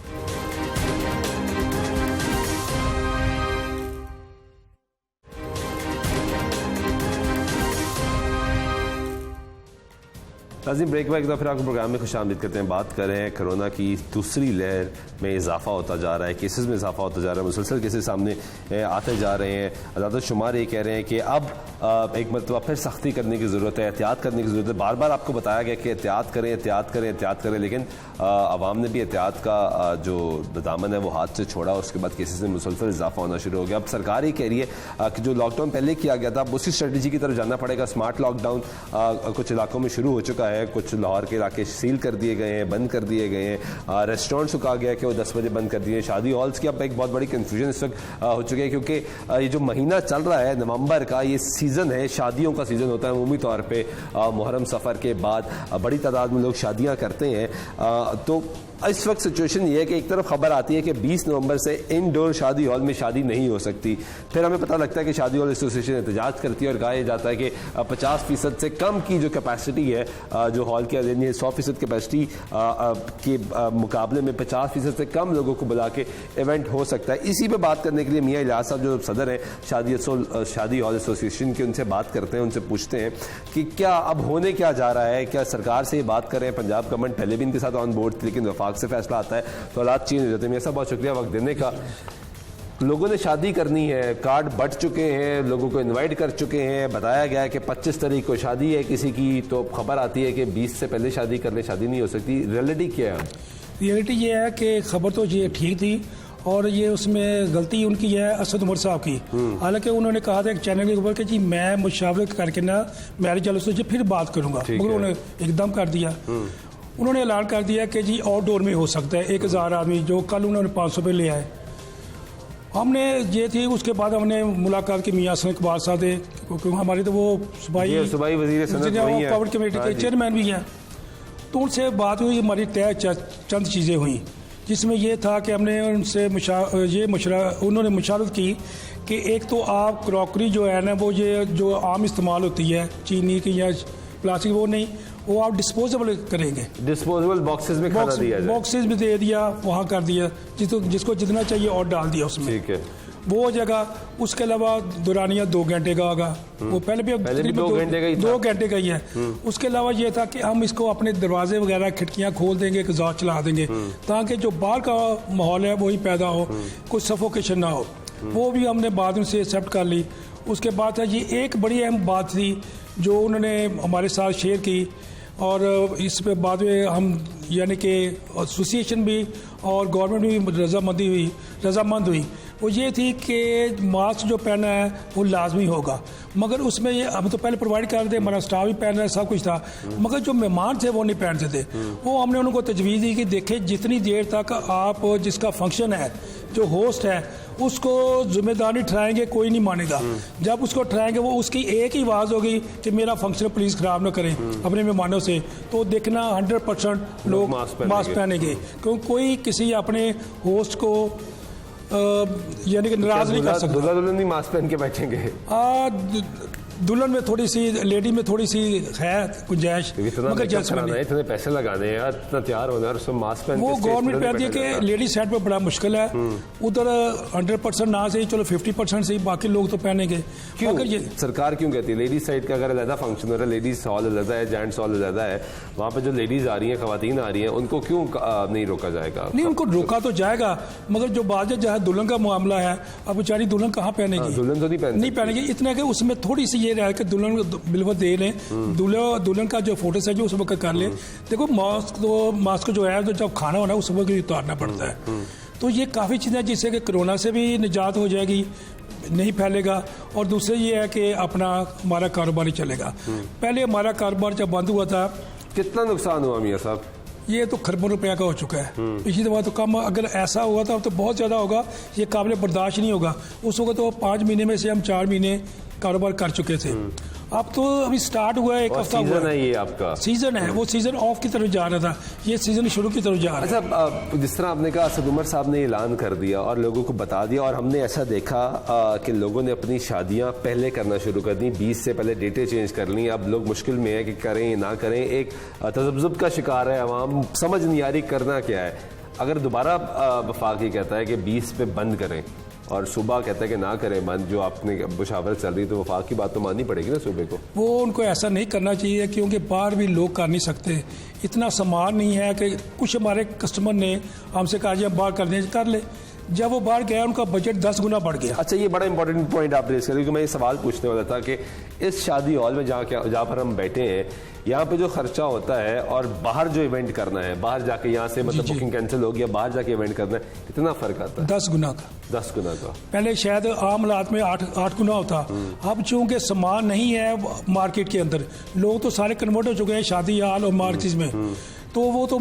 नाज़रीन, ब्रेक बैक तो फिर आपको प्रोग्राम में खुशामदीद करते हैं। बात कर रहे हैं कोरोना की दूसरी लहर में इजाफा होता जा रहा है, केसेस में इजाफा होता जा रहा है, मुसलसल केसेस सामने आते जा रहे हैं। अदालत शुमार ये कह रहे हैं कि अब एक मरतबा फिर सख्ती करने की ज़रूरत है, एहतियात करने की ज़रूरत है। बार बार आपको बताया गया कि एहतियात करें, लेकिन आवाम ने भी एहतियात का जो दामन है वो हाथ से छोड़ा, उसके बाद केसेस में मुसलसल इजाफा होना शुरू हो गया। अब सरकार ये कह रही है कि जो लॉकडाउन पहले किया गया था, अब उसी स्ट्रेटजी की तरफ जाना पड़ेगा। स्मार्ट लॉकडाउन कुछ इलाकों में शुरू हो चुका है, कुछ लाहौर के इलाके सील कर दिए गए हैं, बंद कर दिए गए हैं। रेस्टोरेंट्स को कहा गया कि वो 10 बजे बंद कर दिए। शादी हॉल्स की अब एक बहुत बड़ी कन्फ्यूजन इस वक्त हो चुकी है, क्योंकि ये जो महीना चल रहा है नवंबर का, ये सीज़न है, शादियों का सीज़न होता है अमूमी तौर पे। मुहर्रम सफ़र के बाद बड़ी तादाद में लोग शादियाँ करते हैं। तो इस वक्त सिचुएशन ये है कि एक तरफ खबर आती है कि 20 नवंबर से इनडोर शादी हॉल में शादी नहीं हो सकती, फिर हमें पता लगता है कि शादी हॉल एसोसिएशन एहतजाज करती है और कहा जाता है कि 50% से कम की जो कैपेसिटी है जो हॉल के 100% कैपेसिटी के मुकाबले में 50% से कम लोगों को बुला के इवेंट हो सकता है। इसी पे बात करने के लिए मियाँ इलियास साहब जो सदर हैं शादी हॉल एसोसिएशन के, उनसे बात करते हैं, उनसे पूछते हैं कि क्या अब होने क्या जा रहा है, क्या सरकार से ये बात कर रहे हैं। पंजाब गवर्नमेंट पहले भी इनके साथ ऑन बोर्ड थी, लेकिन वफाक से फैसला आता है तो हालात चेंज हो जाते हैं। मेरा बहुत शुक्रिया वक्त देने का। लोगों ने शादी करनी है, कार्ड बट चुके हैं, लोगों को इनवाइट कर चुके हैं, बताया गया है कि 25 तारीख को शादी है किसी की, तो खबर आती है कि 20 से पहले शादी कर ले, शादी नहीं हो सकती। रियलिटी क्या है? रियलिटी ये है कि खबर तो ये ठीक थी और ये उसमें गलती उनकी है असद उमर साहब की। हालांकि उन्होंने कहा था एक चैनल के ऊपर कि जी मैं मुशावरत करके ना मैरिज वालों से फिर बात करूंगा, मगर उन्होंने एकदम कर दिया। उन्होंने ऐलान कर दिया कि जी आउटडोर में हो सकता है 1000 आदमी, जो कल उन्होंने 500 पे ले आए। हमने ये थी, उसके बाद हमने मुलाकात की मियां हसन इकबाल साहब थे, क्योंकि हमारे तो वो सूबाई वजीर सनत वही हैं, कोविड कमेटी के चेयरमैन भी हैं। तो उनसे बात हुई, हमारी तय चंद चीज़ें हुई, जिसमें यह था कि हमने उनसे उन्होंने मुशावरत की कि एक तो आप क्रॉकरी जो है ना, वो ये जो आम इस्तेमाल होती है चीनी की या प्लास्टिक, वो नहीं, वो आप डिस्पोजेबल करेंगे, डिस्पोजेबल बॉक्सेस में खाना दिया जाए। बॉक्सेस भी दे दिया, वहाँ कर दिया, जिसको जितना चाहिए और डाल दिया उसमें, ठीक है, वो जगह। उसके अलावा दुरानिया 2 घंटे का होगा, वो पहले भी 2 घंटे का ही है। उसके अलावा ये था कि हम इसको अपने दरवाजे वगैरह खिड़कियां खोल देंगे, एग्जॉस्ट चला देंगे, ताकि जो बाहर का माहौल है वही पैदा हो, कोई सफोकेशन ना हो। वो भी हमने बाद में से एक्सेप्ट कर ली। उसके बाद ये एक बड़ी अहम बात थी जो उन्होंने हमारे साथ शेयर की, और इस पे बाद में हम यानी कि एसोसिएशन भी और गवर्नमेंट भी रजामंद हुई। वो ये थी कि मास्क जो पहना है वो लाजमी होगा, मगर उसमें ये हम तो पहले प्रोवाइड कर रहे थे, हमारा स्टाफ भी पहन रहा है, सब कुछ था, मगर जो मेहमान थे वो नहीं पहनते थे। वो हमने उनको तजवीज़ दी कि देखें जितनी देर तक आप जिसका फंक्शन है, जो होस्ट है, उसको जिम्मेदारी ठहराएंगे, कोई नहीं मानेगा। जब उसको ठहराएंगे, वो उसकी एक ही आवाज़ होगी कि मेरा फंक्शन प्लीज़ ख़राब ना करें अपने मेहमानों से, तो देखना 100% लोग मास्क पहनेंगे, क्योंकि कोई किसी अपने होस्ट को यानी कि नाराज नहीं कर सकता। दुल्हा दुल्हन नहीं मास्क पहन के बैठेंगे। दुल्हन में थोड़ी सी, लेडी में थोड़ी सी है गुंजाइश, मगर इतने पैसे लगाने हैं, इतना तैयार होना है, और उसमें मास्क पहन वो गवर्नमेंट कहती है कि लेडीज साइड पे बड़ा मुश्किल है। उधर 100% ना सही, चलो 50% सही, बाकी लोग तो पहनेंगे। क्यों ये सरकार क्यों कहती है लेडीज साइड का अगर अलग फंक्शन हो रहा है, लेडीज हॉल अलग है, जेंट्स हॉल अलग है, वहाँ पे जो लेडीज आ रही है, खवातीन आ रही है, उनको क्यों नहीं रोका जाएगा? नहीं, उनको रोका तो जाएगा, मगर जो बात जहाँ दुल्हन का मामला है, अब बेचारी दुल्हन कहाँ पहनेगी? दुल्हन तो नहीं पहनेगी। इतना कि उसमें थोड़ी सी ये रहा कि दुल्हन को बिल्कुल दे लें, दुल्हन का जो फोटो है जो उस वक्त कर लें। देखो मास्क जो है, तो जब खाना होना है उस वक्त उतारना पड़ता है। तो ये काफ़ी चीज़ें जिससे कि कोरोना से भी निजात हो जाएगी, नहीं फैलेगा, और दूसरे ये है कि अपना हमारा कारोबार ही चलेगा। पहले हमारा कारोबार जब बंद हुआ था, कितना नुकसान हुआ मियां साहब? ये तो खरबों रुपया का हो चुका है। पिछली दफा तो कम, अगर ऐसा हुआ था तो बहुत ज़्यादा होगा, ये काबिल बर्दाश्त नहीं होगा। उस वक्त तो 5 महीने में से हम 4 महीने कारोबार कर चुके थे। अब तो अभी स्टार्ट हुआ है, 1 हफ्ता हुआ है। ये आपका सीजन है, वो सीजन ऑफ की तरफ जा रहा था, ये सीजन शुरू की तरफ जा रहा है। अच्छा, जिस तरह आपने कहा, असद उमर साहब ने ऐलान कर दिया और लोगों को बता दिया, और हमने ऐसा देखा कि लोगों ने अपनी शादियां पहले करना शुरू कर दी, 20 से पहले डेटें चेंज कर ली। अब लोग मुश्किल में है कि करें ना करें, एक तजब्जुब का शिकार है अवाम, समझ नहीं आ रही करना क्या है। अगर दोबारा वफाक ये कहता है कि 20 पे बंद करें और सुबह कहता है कि ना करें बंद, जो आपने मुशावरत चल रही, तो वफाक की बात तो माननी पड़ेगी ना सूबे को। वो उनको ऐसा नहीं करना चाहिए, क्योंकि बाहर भी लोग कर नहीं सकते, इतना सामान नहीं है कि कुछ हमारे कस्टमर ने हमसे कहा जी बाहर कर दें, कर ले। जब वो बाहर गया, उनका बजट 10 गुना बढ़ गया। अच्छा, ये बड़ा इंपॉर्टेंट पॉइंट आप रेज करें, क्योंकि मैं ये सवाल पूछने वाला था कि इस शादी हॉल में जहाँ पर हम बैठे हैं, यहाँ पे जो खर्चा होता है और बाहर जो इवेंट करना है, बाहर जाके यहाँ से मतलब बुकिंग कैंसिल हो गया, बाहर जाके इवेंट करना है, कितना फर्क आता है? 10 गुना का। 10 गुना का। पहले शायद आम हालात में 8 गुना होता। अब चूंकि सामान नहीं है मार्केट के अंदर, लोग तो सारे कन्वर्ट हो चुके हैं शादी हॉल और मार्केट में, तो वो तो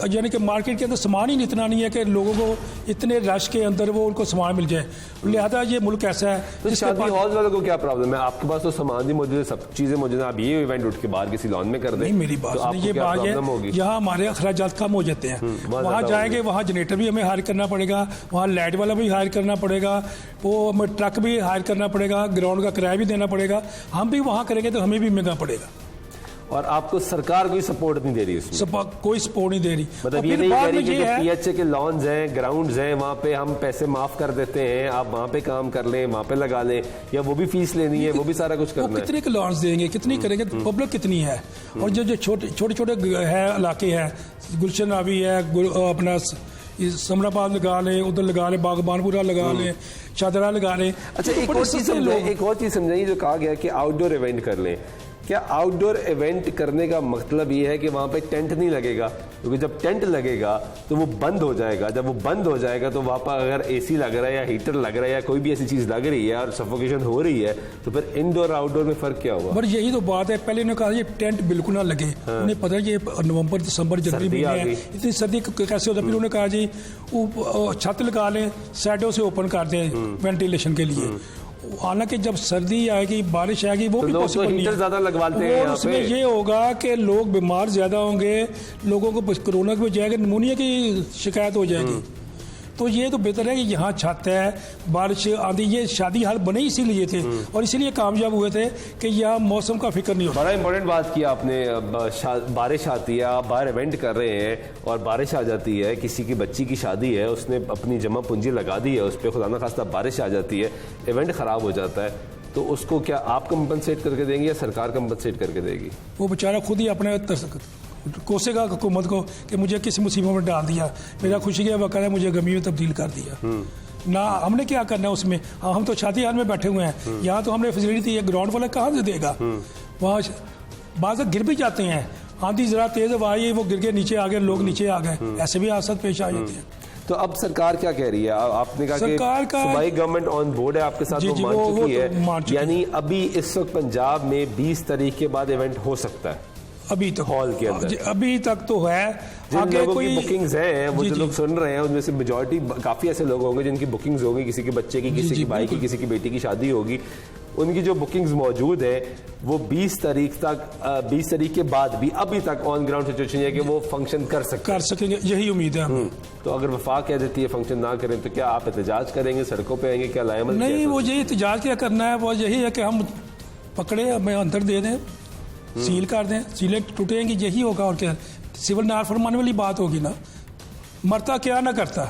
यानी कि मार्केट के अंदर सामान ही इतना नहीं है कि लोगों को इतने रश के अंदर वो उनको सामान मिल जाए। लिहाजा ये मुल्क ऐसा है। तो शादी हॉल वालों को क्या प्रॉब्लम है? आपके पास तो सामान भी मौजूद है, सब चीजें मौजूद है, आप ये इवेंट उठ के बाहर किसी लॉन में कर दें। नहीं, मेरी बात नहीं, ये बात है, यहाँ हमारे अखराजात कम हो जाते हैं। वहाँ जाएंगे, वहाँ जनरेटर भी हमें हायर करना पड़ेगा, वहाँ लाइट वाला भी हायर करना पड़ेगा, वो हमें ट्रक भी हायर करना पड़ेगा, ग्राउंड का किराया भी देना पड़ेगा। हम भी वहाँ करेंगे तो हमें भी महंगा पड़ेगा। और आपको सरकार कोई सपोर्ट नहीं दे रही उसमें? कोई सपोर्ट नहीं दे रही। मतलब ये नहीं कह रही कि पीएचए के लॉन्स हैं, ग्राउंड्स हैं, वहाँ पे हम पैसे माफ कर देते हैं, आप वहाँ पे काम कर लें, वहाँ पे लगा लें, या वो भी फीस लेनी है, वो भी सारा कुछ करना है। कितने के लॉन्स देंगे, कितनी करेंगे, पब्लिक कितनी है? और जो छोटे छोटे है इलाके हैं, गुलशन आवी है, अपना समराबाद लगा लें, उधर लगा लें, बागबानपुरा लगा लें, शादरा लगा लें। अच्छा, एक और चीज़ समझाइए जो कहा गया कि आउटडोर इवेंट कर लें। क्या आउटडोर इवेंट करने का मतलब ये है कि वहाँ पे टेंट नहीं लगेगा? क्योंकि जब टेंट लगेगा तो वो बंद हो जाएगा, जब वो बंद हो जाएगा तो वहाँ पर अगर एसी लग रहा है या हीटर लग रहा है या कोई भी ऐसी चीज़ लग रही है और सफोकेशन हो रही है, तो फिर इंडोर आउटडोर में फ़र्क क्या होगा? पर यही तो बात है, पहले उन्होंने कहा ये टेंट बिल्कुल ना लगे। उन्हें पता है ये नवंबर दिसंबर जनवरी में है, इतनी सर्दी कैसे होता है। फिर उन्होंने कहा जी छत लगा लें, साइडों से ओपन कर दें वेंटिलेशन के लिए। हालांकि जब सर्दी आएगी, बारिश आएगी, वो भी पॉसिबल नहीं है। ज्यादा लगवाते हैं और उसमें ये होगा कि लोग बीमार ज्यादा होंगे, लोगों को कोरोना की जाएगा, निमोनिया की शिकायत हो जाएगी। तो ये तो बेहतर है कि यहाँ छत है, बारिश आंधी, ये शादी हाल बने इसीलिए थे और इसीलिए कामयाब हुए थे कि यहाँ मौसम का फिक्र नहीं होता। बड़ा इंपॉर्टेंट बात की आपने, बारिश आती है, आप बाहर इवेंट कर रहे हैं और बारिश आ जाती है, किसी की बच्ची की शादी है, उसने अपनी जमा पूंजी लगा दी है उस पर, खुदा ना खास्ता बारिश आ जाती है, इवेंट खराब हो जाता है, तो उसको क्या आप कंपनसेट करके देंगे या सरकार कंपनसेट करके देगी? वो बेचारा खुद ही अपने कोसेगा हुकूमत को कि मुझे किस मुसीबत में डाल दिया, मेरा खुशी का वक़्त है, मुझे गमी में तब्दील कर दिया। ना हमने क्या करना है उसमें, हम तो शादी हाल में बैठे हुए हैं, यहाँ तो हमने फैसिलिटी दी है, ग्राउंड वाला कहाँ से देगा? वहाँ बाज़ गिर भी जाते हैं, आंधी जरा तेज हवा आई, वो गिर के नीचे आ गए, लोग नीचे आ गए, ऐसे भी हादसा पेश आ जाते हैं। तो अब सरकार क्या कह रही है? आपने कहा कि सूबाई गवर्नमेंट ऑन बोर्ड है आपके साथ, वो मान चुकी है, यानी अभी इस वक्त पंजाब में 20 तारीख के बाद इवेंट हो सकता है अभी तक हॉल के अंदर? अभी तक तो है। जिन लोगों की बुकिंग्स हैं, वो जो लोग सुन रहे हैं उनमें से मेजॉरिटी, काफी ऐसे लोग होंगे जिनकी बुकिंग्स होगी, किसी के बच्चे की, किसी की भाई की, किसी की बेटी की शादी होगी, उनकी जो बुकिंग्स मौजूद है वो 20 तारीख के बाद भी अभी तक ऑन ग्राउंड सिचुएशन है कि वो फंक्शन कर सकेंगे, यही उम्मीद है। तो अगर वफाक कह देती है फंक्शन ना करें, तो क्या आप एहतजाज करेंगे, सड़कों पे आएंगे, क्या लाएमल? नहीं, वो यही एहतजाज क्या करना है, वो यही है कि हम पकड़े, हमें अंदर दे दें, सील कर दें, सीलें टूटेंगी, यही होगा। और क्या सिविल नाफरमानी वाली बात होगी ना, मरता क्या ना करता।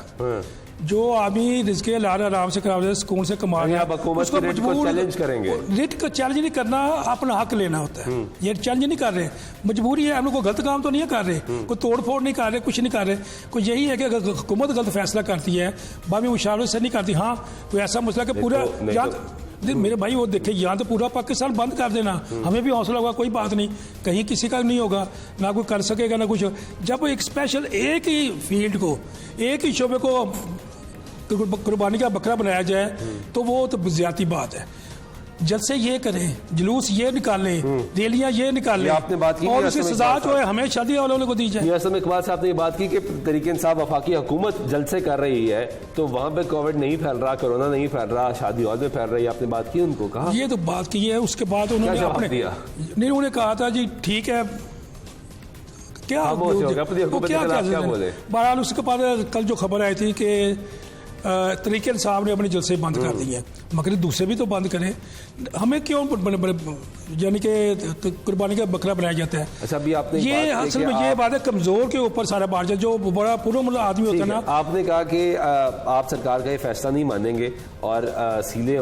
जो आदमी रिस्क आराम से करा सुकून से कमा रहे हैं, उसको मजबूर चैलेंज करेंगे। रिट का चैलेंज नहीं करना, अपना हक लेना होता है। ये चैलेंज नहीं कर रहे, मजबूरी है, हम लोग को गलत काम तो नहीं कर रहे, कोई तोड़ फोड़ नहीं कर रहे, कुछ नहीं कर रहे। कोई यही है कि अगर हुकूमत गलत फैसला करती है, बामी मुशावरे से नहीं करती, हाँ कोई ऐसा मसला कि पूरा मेरे भाई वो देखे, यहाँ तो पूरा पाकिस्तान बंद कर देना, हमें भी हौसला होगा, कोई बात नहीं, कहीं किसी का नहीं होगा, ना कोई कर सकेगा ना कुछ। जब एक स्पेशल एक ही फील्ड को, एक ही शोबे को कुर्बानी का बकरा बनाया जाए तो वो तो ज्यादा बात है। जलसे ये करें, जुलूस ये निकालें, रैलियां ये निकालें, आपने बात की और उसकी सजा जो है हमें शादी वालों को दी जाए। असम इकबाल साहब ने बात की कि तहरीक इंसाफ वफाकी हुकूमत जलसे कर रही है तो वहाँ पे कोविड नहीं फैल रहा, कोरोना नहीं फैल रहा, शादी हॉल में फैल रही है, आपने बात की, उनको कहा? ये तो बात की है, उसके बाद उन्होंने अपने नहीं, उन्होंने कहा था जी ठीक है, क्या बोले। बहरहाल उसके बाद कल जो खबर आई थी कि तहरीक इंसाफ ने अपने जलसे बंद कर दिए, मगर दूसरे भी तो बंद करें, हमें क्यों यानी कि कुर्बानी का बकरा बनाया जाता है? अच्छा, अभी आपने ये असल में ये बात है, कमजोर के ऊपर सारा बार जो बड़ा पूरा मतलब आदमी होता है ना। आपने कहा कि आप सरकार का ये फैसला नहीं मानेंगे और सील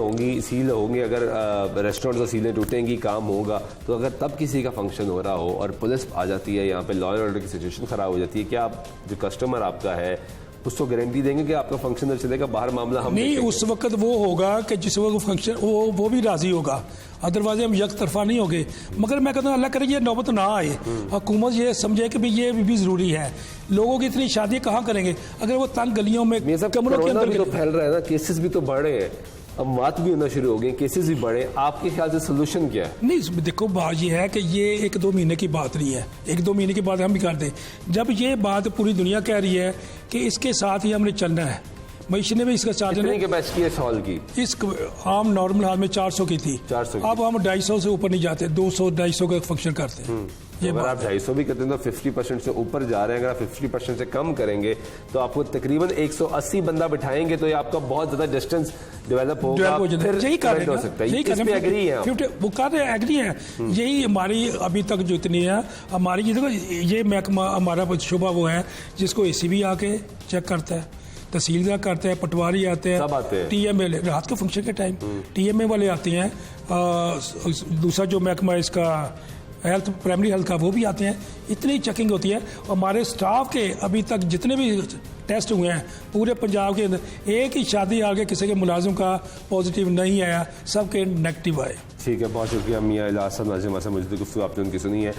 होंगी, अगर रेस्टोरेंट और सीलें टूटेंगी, काम होगा, तो अगर तब किसी का फंक्शन हो रहा हो और पुलिस आ जाती है यहाँ पे, लॉ एंड ऑर्डर की सिचुएशन खराब हो जाती है, क्या आप जो कस्टमर आपका है उसको गारंटी देंगे कि आपका फंक्शन चलेगा, बाहर मामला हम नहीं? उस वक्त वो होगा कि जिस वक्त फंक्शन वो भी राजी होगा, अदरवाइज हम एक तरफा नहीं होंगे। मगर मैं कहता हूँ अल्लाह करे ये नौबत ना आए, हुकूमत ये समझे कि भाई ये भी जरूरी है। लोगों की इतनी शादी कहाँ करेंगे अगर वो तंग गलियों में, कमरों के अंदर तो फैल रहा है ना, केसेस भी तो बढ़ रहे हैं, अब बात भी होना शुरू हो गई, केसेस भी बढ़े, आपके ख्याल से सोल्यूशन क्या है? नहीं, देखो बात ये है कि ये 1-2 महीने की बात नहीं है, 1-2 महीने के बाद हम भी कर दें। जब ये बात पूरी दुनिया कह रही है कि इसके साथ ही हमने चलना है, मईशत ने भी इसका चार्ज कैपेसिटी है हॉल की, इस आम नॉर्मल हाल में 400 की थी, 400 अब हम 250 से ऊपर नहीं जाते, 200-250 का फंक्शन करते हैं। ये अगर आप 250 भी करते हैं तो 50% से ऊपर जा रहे हैं, अगर आप 50% से कम करेंगे तो आपको तकरीबन 180 बंदा बिठाएंगे तो ये आपका बहुत ज्यादा डिस्टेंस डेवलप होगा, फिर यही कर हो सकता है। इस पे एग्री है वो कर रहे हैं, एग्री है। यही हमारी अभी तक जो इतनी है हमारी, ये महकमा हमारा शुबा वो है जिसको ACB आके चेक करता है, तहसीलदार करते हैं, पटवारी आते हैं, TMA रात के फंक्शन के टाइम TMA वाले आते हैं, दूसरा जो महकमा इसका हेल्थ, प्राइमरी हेल्थ का, वो भी आते हैं। इतनी चेकिंग होती है। हमारे स्टाफ के अभी तक जितने भी टेस्ट हुए हैं पूरे पंजाब के अंदर, एक ही शादी आगे किसी के मुलाजिम का पॉजिटिव नहीं आया, सबके नेगेटिव आए। ठीक है, बहुत शुक्रिया मियाँ इलाज साहब, नाज़िम हसन मौजूद गुफ्तगू आपने उनकी सुनी है।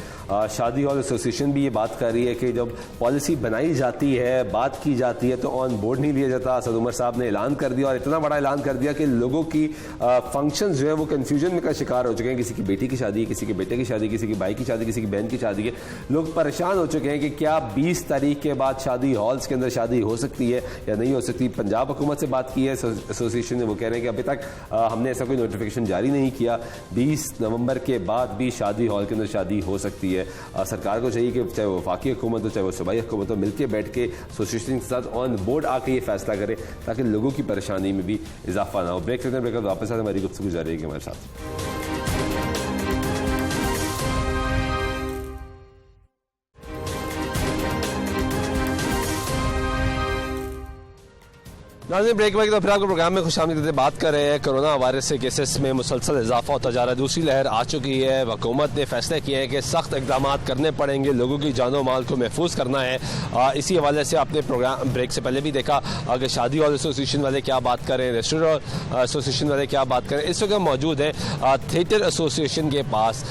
शादी हॉल एसोसिएशन भी ये बात कर रही है कि जब पॉलिसी बनाई जाती है, बात की जाती है, तो ऑन बोर्ड नहीं लिया जाता। असद उमर साहब ने ऐलान कर दिया, और इतना बड़ा ऐलान कर दिया कि लोगों की फंक्शन जो है वो कन्फ्यूजन में का शिकार हो चुके हैं। किसी की बेटी की शादी है, किसी के बेटे की शादी, किसी की भाई की शादी, किसी की बहन की शादी है। लोग परेशान हो चुके हैं कि क्या 20 तारीख के बाद शादी हॉल्स के अंदर शादी हो सकती है या नहीं हो सकती। पंजाब हुकूमत से बात की है एसोसिएशन ने, वो कह रहे हैं कि अभी तक हमने ऐसा कोई नोटिफिकेशन जारी नहीं किया, 20 नवंबर के बाद भी शादी हॉल के अंदर शादी हो सकती है। सरकार को चाहिए कि चाहे वो वफाकी हुकूमत हो, चाहे वो सूबाई हुकूमत हो, मिलकर बैठ के एसोसिएशन के साथ ऑन बोर्ड आके ये फैसला करे ताकि लोगों की परेशानी में भी इजाफा ना हो। ब्रेक लेते हैं, ब्रेक वापस आते हमारी गुफ्तगू जारी रहेगी हमारे साथ। नाज़रीन, ब्रेक बैक तो फिर आपको प्रोग्राम में खुशामदीद देते बात कर रहे हैं। कोरोना वायरस के केसेस में मुसलसल इजाफा होता जा रहा है, दूसरी लहर आ चुकी है। हुकूमत ने फैसले किए हैं कि सख्त इकदाम करने पड़ेंगे, लोगों की जानो माल को महफूज करना है। इसी हवाले से आपने प्रोग्राम ब्रेक से पहले भी देखा कि शादी हॉल एसोसिएशन वाले क्या बात करें, रेस्टोरेंट एसोसिएशन वाले क्या बात करें। इस वक्त हम मौजूद हैं थिएटर एसोसिएशन के पास।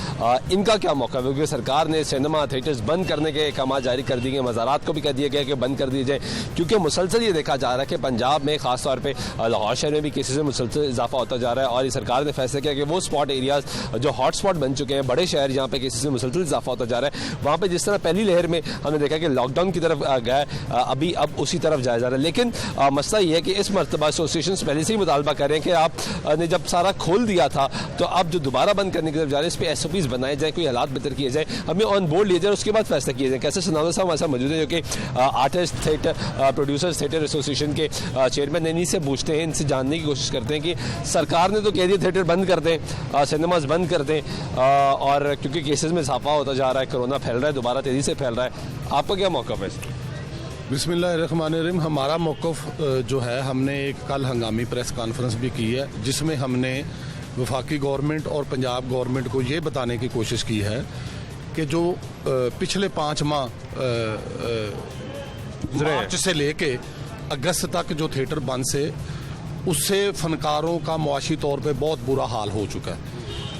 इनका क्या मौका है, क्योंकि सरकार ने सिनेमा थिएटर्स बंद करने के अहकाम जारी कर दिए गए, मज़ारात को भी कह दिया गया कि बंद कर दिए जाए, क्योंकि मुसलसल ये देखा जा रहा है कि पंजाब में खास तौर पे लाहौर शहर में भी केसेस में मुसलसल इजाफा होता जा रहा है। और ये सरकार ने फैसला किया कि वो स्पॉट एरियाज जो हॉट स्पॉट बन चुके हैं, बड़े शहर जहाँ पे केसेस में मुसलसल इजाफा होता जा रहा है, वहाँ पे जिस तरह पहली लहर में हमने देखा कि लॉकडाउन की तरफ गया, अभी अब उसी तरफ जाया जा रहा है। लेकिन मसला ये है कि इस मरतबा एसोसिएशन पहले से ही मुतालबा कर रहे हैं कि आपने जब सारा खोल दिया था तो अब जो दोबारा बंद करने की तरफ जा रहे हैं, इस पर SOPs बनाए जाए, कोई हालात बेहतर किए जाए, हमें ऑन बोर्ड लिए जाए, उसके बाद फैसला किए जाए। कैसे सुनाओ साहब हमारे साथ मौजूद है, जो कि artist theatre producers theatre association के चेयरमैन, इन्हीं से पूछते हैं, इनसे जानने की कोशिश करते हैं कि सरकार ने तो कह दिया थिएटर बंद कर दें, सिनेमाज बंद कर दें, और क्योंकि केसेस में इजाफा होता जा रहा है, कोरोना फैल रहा है, दोबारा तेजी से फैल रहा है, आपका क्या मौक़िफ़ है इसमें? बिस्मिल्लाहिर्रहमानिर्रहीम। हमारा मौक़िफ़ जो है, हमने एक कल हंगामी प्रेस कॉन्फ्रेंस भी की है, जिसमें हमने वफाकी गवर्नमेंट और पंजाब गवर्नमेंट को ये बताने की कोशिश की है कि जो पिछले 5 माह मार्च से लेके अगस्त तक जो थिएटर बंद से, उससे फनकारों का मुआशी तौर पे बहुत बुरा हाल हो चुका है।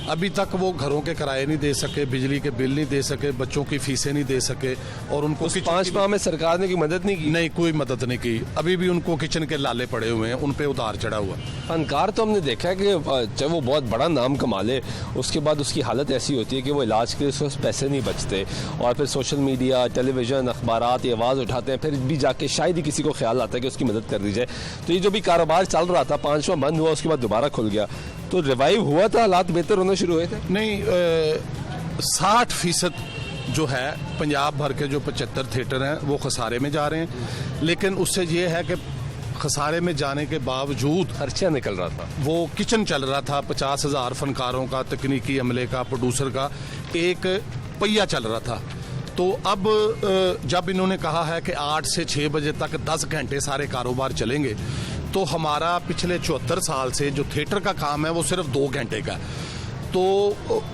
अभी तक वो घरों के किराए नहीं दे सके, बिजली के बिल नहीं दे सके, बच्चों की फीसें नहीं दे सके, और उनको 5 माह में सरकार ने कोई मदद नहीं की? नहीं, कोई मदद नहीं की। अभी भी उनको किचन के लाले पड़े हुए हैं, उन पे उतार चढ़ा हुआ। फनकार तो हमने देखा है कि चाहे वो बहुत बड़ा नाम कमा ले, उसके बाद उसकी हालत ऐसी होती है कि वो इलाज के लिए उसके पास पैसे नहीं बचते, और फिर सोशल मीडिया, टेलीविज़न, अखबारात ये आवाज़ उठाते हैं, फिर भी जाके शायद ही किसी को ख्याल आता है कि उसकी मदद कर दी जाए। तो ये जो भी कारोबार चल रहा था, 5 माह बंद हुआ, उसके बाद दोबारा खुल गया, तो रिवाइव हुआ था, हालात बेहतर होने शुरू हुए थे? नहीं, 60% जो है पंजाब भर के जो 75 थिएटर हैं वो खसारे में जा रहे हैं। लेकिन उससे ये है कि खसारे में जाने के बावजूद खर्चा निकल रहा था, वो किचन चल रहा था, 50,000 फनकारों का, तकनीकी अमले का, प्रोड्यूसर का एक पहिया चल रहा था। तो अब जब इन्होंने कहा है कि 8 से 6 बजे तक 10 घंटे सारे कारोबार चलेंगे, तो हमारा पिछले 74 साल से जो थिएटर का काम है वो सिर्फ 2 घंटे का। तो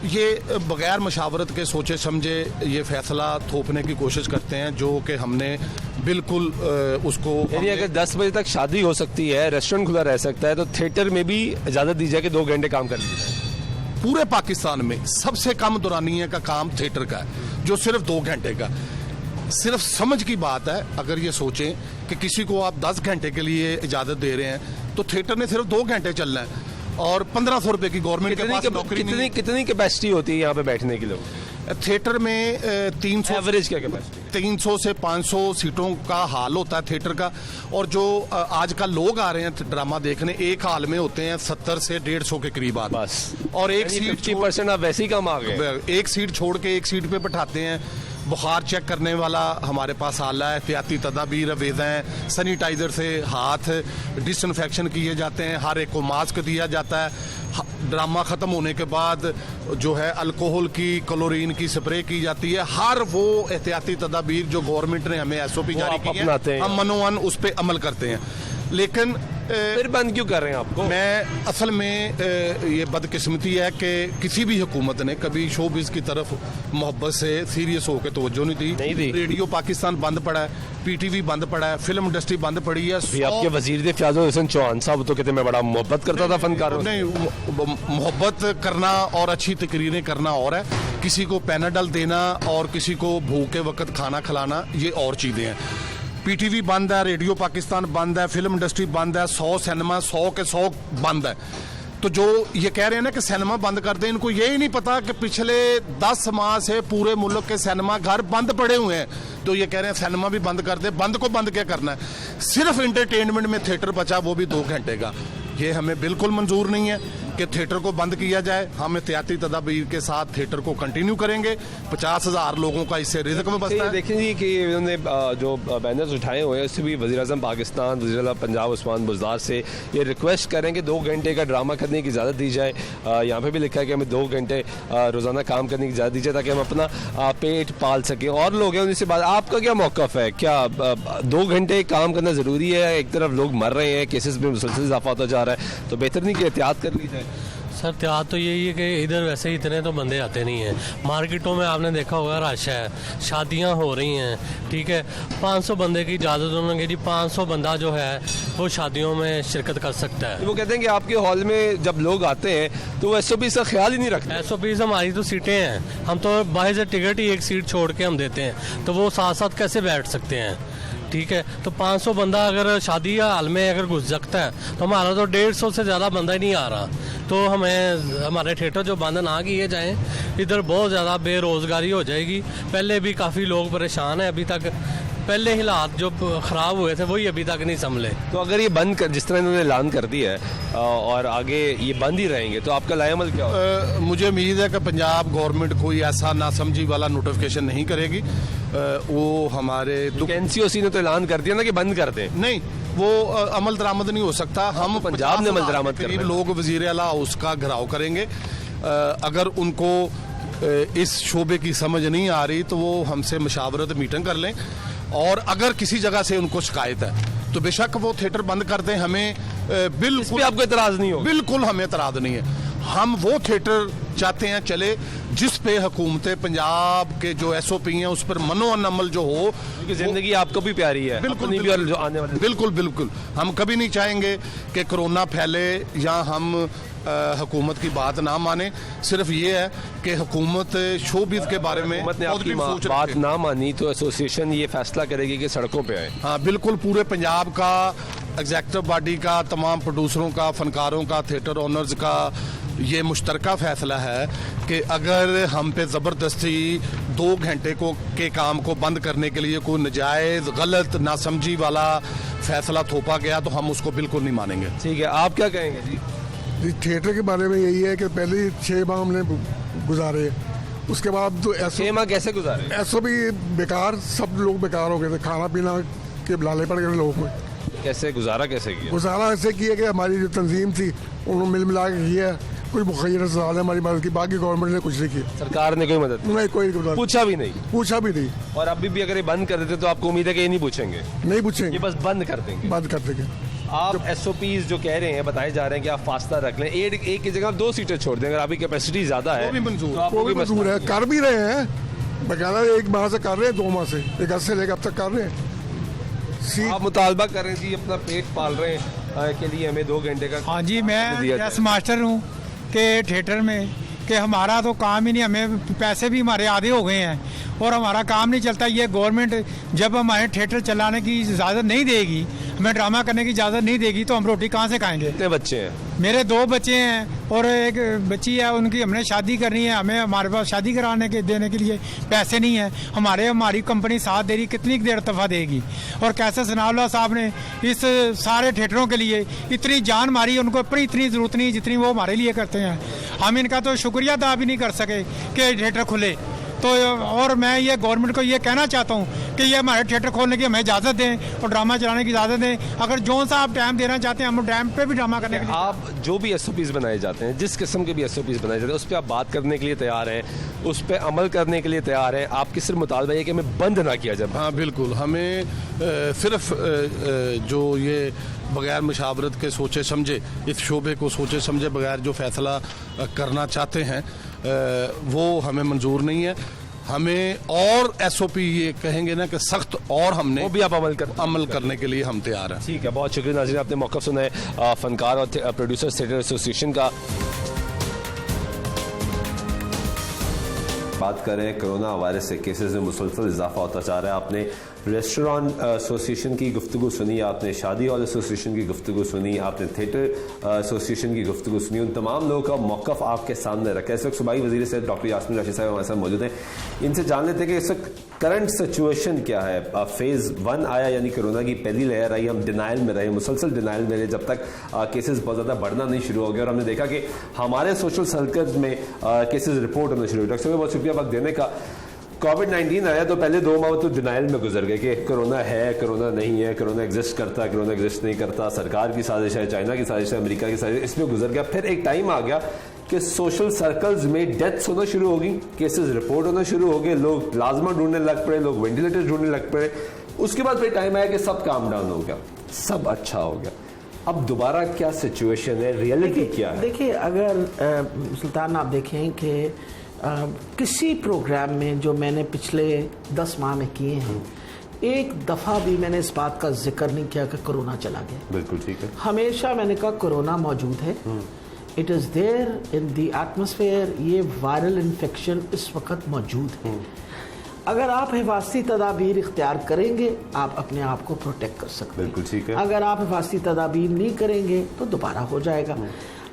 ये बगैर मशावरत के सोचे समझे ये फैसला थोपने की कोशिश करते हैं, जो कि हमने बिल्कुल उसको, यानी अगर 10 बजे तक शादी हो सकती है, रेस्टोरेंट खुला रह सकता है, तो थिएटर में भी इजाज़त दी जाए कि 2 घंटे काम कर लीजिए। पूरे पाकिस्तान में सबसे कम दुरानिया का काम थिएटर का है, जो सिर्फ 2 घंटे का। सिर्फ समझ की बात है, अगर ये सोचें कि किसी को आप 10 घंटे के लिए इजाज़त दे रहे हैं, तो थिएटर ने सिर्फ 2 घंटे चलना है, और 1500 रुपए की गवर्नमेंट के पास नौकरी नहीं। कितनी कैपेसिटी होती है यहाँ पे बैठने के लिए? थिएटर में 300 एवरेज क्या कैपेसिटी? 300 से 500 सीटों का हाल होता है थिएटर का। और जो आजकल लोग आ रहे हैं ड्रामा देखने, एक हाल में होते हैं 70 से 150 के करीब आदमी, बस। और एक सीट 50% आप वैसे ही कम आ गए। एक सीट छोड़ के एक सीट पे बैठाते हैं। बुखार चेक करने वाला हमारे पास आला है, एहतियाती तदाबीर अवेज़, सैनिटाइजर से हाथ डिसइंफेक्शन किए जाते हैं, हर एक को मास्क दिया जाता है। ड्रामा ख़त्म होने के बाद जो है अल्कोहल की, क्लोरीन की स्प्रे की जाती है। हर वो एहतियाती तदाबीर जो गवर्नमेंट ने हमें SOP जारी की है, हम मनोवन उस पर अमल करते हैं। लेकिन फिर बंद क्यों कर रहे हैं आपको? मैं असल में ये बदकिस्मती है कि किसी भी हुकूमत ने कभी शोबिज़ की तरफ मोहब्बत से सीरियस होकर तवज्जो नहीं दी। रेडियो पाकिस्तान बंद पड़ा है, पीटीवी बंद पड़ा है, फिल्म इंडस्ट्री बंद पड़ी है। आपके वजीर थे फयाजुल हसन चौहान साहब तो कहते मैं बड़ा मोहब्बत करता था फनकारों से। नहीं, मोहब्बत करना और अच्छी तकरीरें करना और है, किसी को पैनाडल देना और किसी को भूखे वक्त खाना खिलाना ये और चीज़ें हैं। पीटीवी बंद है, रेडियो पाकिस्तान बंद है, फिल्म इंडस्ट्री बंद है, 100 सिनेमा 100 के 100 बंद है। तो जो ये कह रहे हैं ना कि सिनेमा बंद कर दें, इनको यही नहीं पता कि पिछले 10 माह से पूरे मुल्क के सिनेमा घर बंद पड़े हुए हैं। तो ये कह रहे हैं सिनेमा भी बंद कर दे। बंद को बंद क्या करना है? सिर्फ एंटरटेनमेंट में थिएटर बचा, वो भी 2 घंटे का। ये हमें बिल्कुल मंजूर नहीं है कि थिएटर को बंद किया जाए। हम एहतियाती तदाबीर के साथ थिएटर को कंटिन्यू करेंगे। 50,000 लोगों का इससे रिज़्क में बचता है। देखें जी कि इन्होंने जो बैनर्स उठाए हुए हैं उससे भी वज़ीर-ए-आज़म पाकिस्तान, वज़ीर-ए-आज़म पंजाब उस्मान बुज़दार से ये रिक्वेस्ट करें कि 2 घंटे का ड्रामा करने की इजाज़त दी जाए। यहाँ पे भी लिखा है कि हमें 2 घंटे रोज़ाना काम करने की इजाज़त दी जाए ताकि हम अपना पेट पाल सकें। और लोग हैं उनसे बात, आपका क्या मौक़िफ़ है? क्या 2 घंटे काम करना ज़रूरी है? एक तरफ लोग मर रहे हैं, केसेस में मुसलसल इजाफा होता जा रहा है, तो बेहतर नहीं कि एहतियात कर ली जाए? सर एहतियात तो यही है कि इधर वैसे ही इतने तो बंदे आते नहीं हैं। मार्केटों में आपने देखा होगा रश है, शादियां हो रही हैं, ठीक है। 500 बंदे की इजाज़त उन्होंने दी, 500 बंदा जो है वो शादियों में शिरकत कर सकता है। वो कहते हैं कि आपके हॉल में जब लोग आते हैं तो वो SOPs का ख्याल ही नहीं रखते। SOPs हमारी तो सीटें हैं, हम तो बाहर से टिकट ही एक सीट छोड़ के हम देते हैं, तो वो साथ साथ कैसे बैठ सकते हैं? ठीक है, तो 500 बंदा अगर शादी या हाल में अगर घुस सकता है तो हमारा तो 150 से ज़्यादा बंदा ही नहीं आ रहा। तो हमें हमारे थिएटर जो बंद ना किए जाएं, इधर बहुत ज़्यादा बेरोज़गारी हो जाएगी। पहले भी काफ़ी लोग परेशान हैं, अभी तक पहले हालात जो ख़राब हुए थे वही अभी तक नहीं संभले। तो अगर ये बंद कर, जिस तरह इन्होंने ऐलान कर दिया है और आगे ये बंद ही रहेंगे, तो आपका लाएमल क्या होगा? मुझे उम्मीद है कि पंजाब गवर्नमेंट कोई ऐसा नासमझी वाला नोटिफिकेशन नहीं करेगी। वो हमारे NCOC ने तो ऐलान कर दिया ना कि बंद कर दें। नहीं, वो अमल दरामद नहीं हो सकता। हम पंजाब ने अमल दरामद करीब लोग वज़ीर आला उसका घिराव करेंगे। अगर उनको इस शोबे की समझ नहीं आ रही तो वो हमसे मशावरत मीटिंग कर लें, और अगर किसी जगह से उनको शिकायत है तो बेशक वो थिएटर बंद कर दें। हमें बिल्कुल आपको एतराज़ नहीं होगा? बिल्कुल हमें एतराज़ नहीं है। हम वो थिएटर चाहते हैं चले जिस पे हुकूमत पंजाब के जो SOP हैं उस पर मनो-अमल जो हो, क्योंकि जिंदगी आपको भी प्यारी है। बिल्कुल भी और जो आने वाले बिल्कुल हम कभी नहीं चाहेंगे कि कोरोना फैले या हम हुकूमत की बात ना माने। सिर्फ ये है कि हुकूमत शोबिज़ के बारे में हुकूमत ने आपकी बात ना मानी तो एसोसिएशन ये फैसला करेगी कि सड़कों पे आए। हाँ बिल्कुल, पूरे पंजाब का एग्जेक्टिव बॉडी का, तमाम प्रोड्यूसरों का, फनकारों का, थिएटर ओनर्स का ये मुश्तरका फैसला है कि अगर हम पे ज़बरदस्ती 2 घंटे के काम को बंद करने के लिए कोई नजायज़ गलत नासमझी वाला फैसला थोपा गया तो हम उसको बिल्कुल नहीं मानेंगे। ठीक है, आप क्या कहेंगे जी? थिएटर के बारे में यही है कि पहले 6 माह हमने गुजारे, उसके बाद तो 6 माह कैसे गुजारे? SOP बेकार, सब लोग बेकार हो गए थे, खाना पीना के लाले पड़ गए लोगों को। कैसे गुजारा कैसे किया? गुजारा ऐसे किया कि हमारी जो तंजीम थी उन्होंने मिल मिला के किया, कोई मुखैर सवाल है हमारी मदद की, बाकी गवर्नमेंट ने कुछ नहीं किया। सरकार ने कोई मदद नहीं, कोई पूछा भी नहीं? पूछा भी नहीं। और अभी भी अगर ये बंद कर देते तो आपको उम्मीद है कि ये नहीं पूछेंगे? नहीं पूछेंगे, ये बस बंद कर देंगे। बंद कर देंगे। आप SOPs जो कह रहे हैं, बताए जा रहे हैं कि आप फासला रख लें, एक की जगह 2 सीटें छोड़ दें, अगर आपकी कैपेसिटी ज्यादा है वो भी मंजूर, तो वो भी मंजूर है, कर भी रहे हैं बकायदा। 1 माह से कर रहे हैं, 2 माह से, 1 से लेकर अब तक कर रहे हैं। आप मुतालबा कर रहे हैं जी, अपना पेट पाल रहे हैं के लिए हमें 2 घंटे का। हाँ जी, मैं यस मास्टर हूँ के थिएटर में कि हमारा तो काम ही नहीं, हमें पैसे भी हमारे आधे हो गए हैं और हमारा काम नहीं चलता। ये गवर्नमेंट जब हमारे थिएटर चलाने की इजाज़त नहीं देगी, हमें ड्रामा करने की इजाज़त नहीं देगी तो हम रोटी कहाँ से खाएंगे? कितने बच्चे हैं? मेरे 2 बच्चे हैं और एक बच्ची है, उनकी हमने शादी करनी है। हमें हमारे पास शादी कराने के देने के लिए पैसे नहीं है। हमारी कंपनी साथ दे रही, कितनी देर तफा देगी? और कैसे सनाउल्लाह साहब ने इस सारे थिएटरों के लिए इतनी जान मारी, उनको अपनी इतनी ज़रूरत नहीं जितनी वो हमारे लिए करते हैं। हम इनका तो शुक्रिया अदा भी नहीं कर सके कि थिएटर खुले। तो और मैं ये गवर्नमेंट को ये कहना चाहता हूँ कि ये हमारे थिएटर खोलने की हमें इजाज़त दें और ड्रामा चलाने की इजाज़त दें। अगर जो सा आप टाइम देना चाहते हैं हम टाइम पे भी ड्रामा करने के लिए। आप जो भी SOPs बनाए जाते हैं, जिस किस्म के भी SOPs बनाए जाते हैं, उस पर आप बात करने के लिए तैयार हैं, उस पर अमल करने के लिए तैयार हैं। आपकी सिर्फ मुतालबा है कि हमें बंद ना किया जाए। हाँ बिल्कुल, हमें सिर्फ जो ये बगैर मुशावरत के सोचे समझे इस शोबे को सोचे समझे बगैर जो फैसला करना चाहते हैं वो हमें मंजूर नहीं है। हमें और SOP ये कहेंगे ना कि सख्त, और हमने वो भी आप अमल करने के लिए हम तैयार हैं। ठीक है, बहुत शुक्रिया नाज़रीन, आपने मौक़िफ़ सुना है फनकार और प्रोड्यूसर्स थिएटर एसोसिएशन का। बात करें कोरोना वायरस से केसेस में मुसलसल इजाफा होता जा रहा है। आपने रेस्टोरेंट एसोसिएशन की गुफ्तगू सुनी, आपने शादी हॉल एसोसिएशन की गुफ्तगू सुनी, आपने थिएटर एसोसिएशन की गुफ्तगू सुनी। उन तमाम लोगों का मौक़िफ़ आपके सामने रखा है। इस वक्त सूबाई वज़ीर से डॉक्टर यास्मीन रशीद साहब हमारे साथ मौजूद हैं। इनसे जान लेते हैं कि इस वक्त करंट सिचुएशन क्या है। फेज़ 1 आया, यानी कोरोना की पहली लहर आई, हम डिनाइल में रहे, मुसलसल डिनाइल में रहे जब तक केसेस बहुत ज़्यादा बढ़ना नहीं शुरू हो गया। और हमने देखा कि हमारे सोशल सर्कल्स में केसेस रिपोर्ट होना शुरू हुए। डॉक्टर साहब बहुत शुक्रिया वक्त देने का। कोविड-19 आया तो पहले 2 माह तो डिनाइल में गुजर गए कि कोरोना है, कोरोना नहीं है, कोरोना एग्जिस्ट करता है, कोरोना एग्जिस्ट नहीं करता, सरकार की साजिश है, चाइना की साजिश है, अमेरिका की साजिश है, इसमें गुजर गया। फिर एक टाइम आ गया कि सोशल सर्कल्स में डेथ्स होना शुरू हो गई, केसेस रिपोर्ट होना शुरू हो गए, लोग प्लाज्मा ढूंढने लग पड़े, लोग वेंटिलेटर ढूंढने लग पड़े। उसके बाद फिर टाइम आया कि सब काम डाउन हो गया, सब अच्छा हो गया। अब दोबारा क्या सिचुएशन है, रियलिटी क्या है? देखिए, अगर सुल्तान आप देखें कि किसी प्रोग्राम में जो मैंने पिछले 10 माह में किए हैं, एक दफ़ा भी मैंने इस बात का जिक्र नहीं किया कि कोरोना चला गया। बिल्कुल ठीक है। हमेशा मैंने कहा कोरोना मौजूद है, it is there in the atmosphere. ये वायरल इन्फेक्शन इस वक्त मौजूद है। अगर आप हिफाजती तदाबीर इख्तियार करेंगे, आप अपने आप को प्रोटेक्ट कर सकते हैं। बिल्कुल ठीक है। अगर आप हिफाजती तदाबीर नहीं करेंगे तो दोबारा हो जाएगा।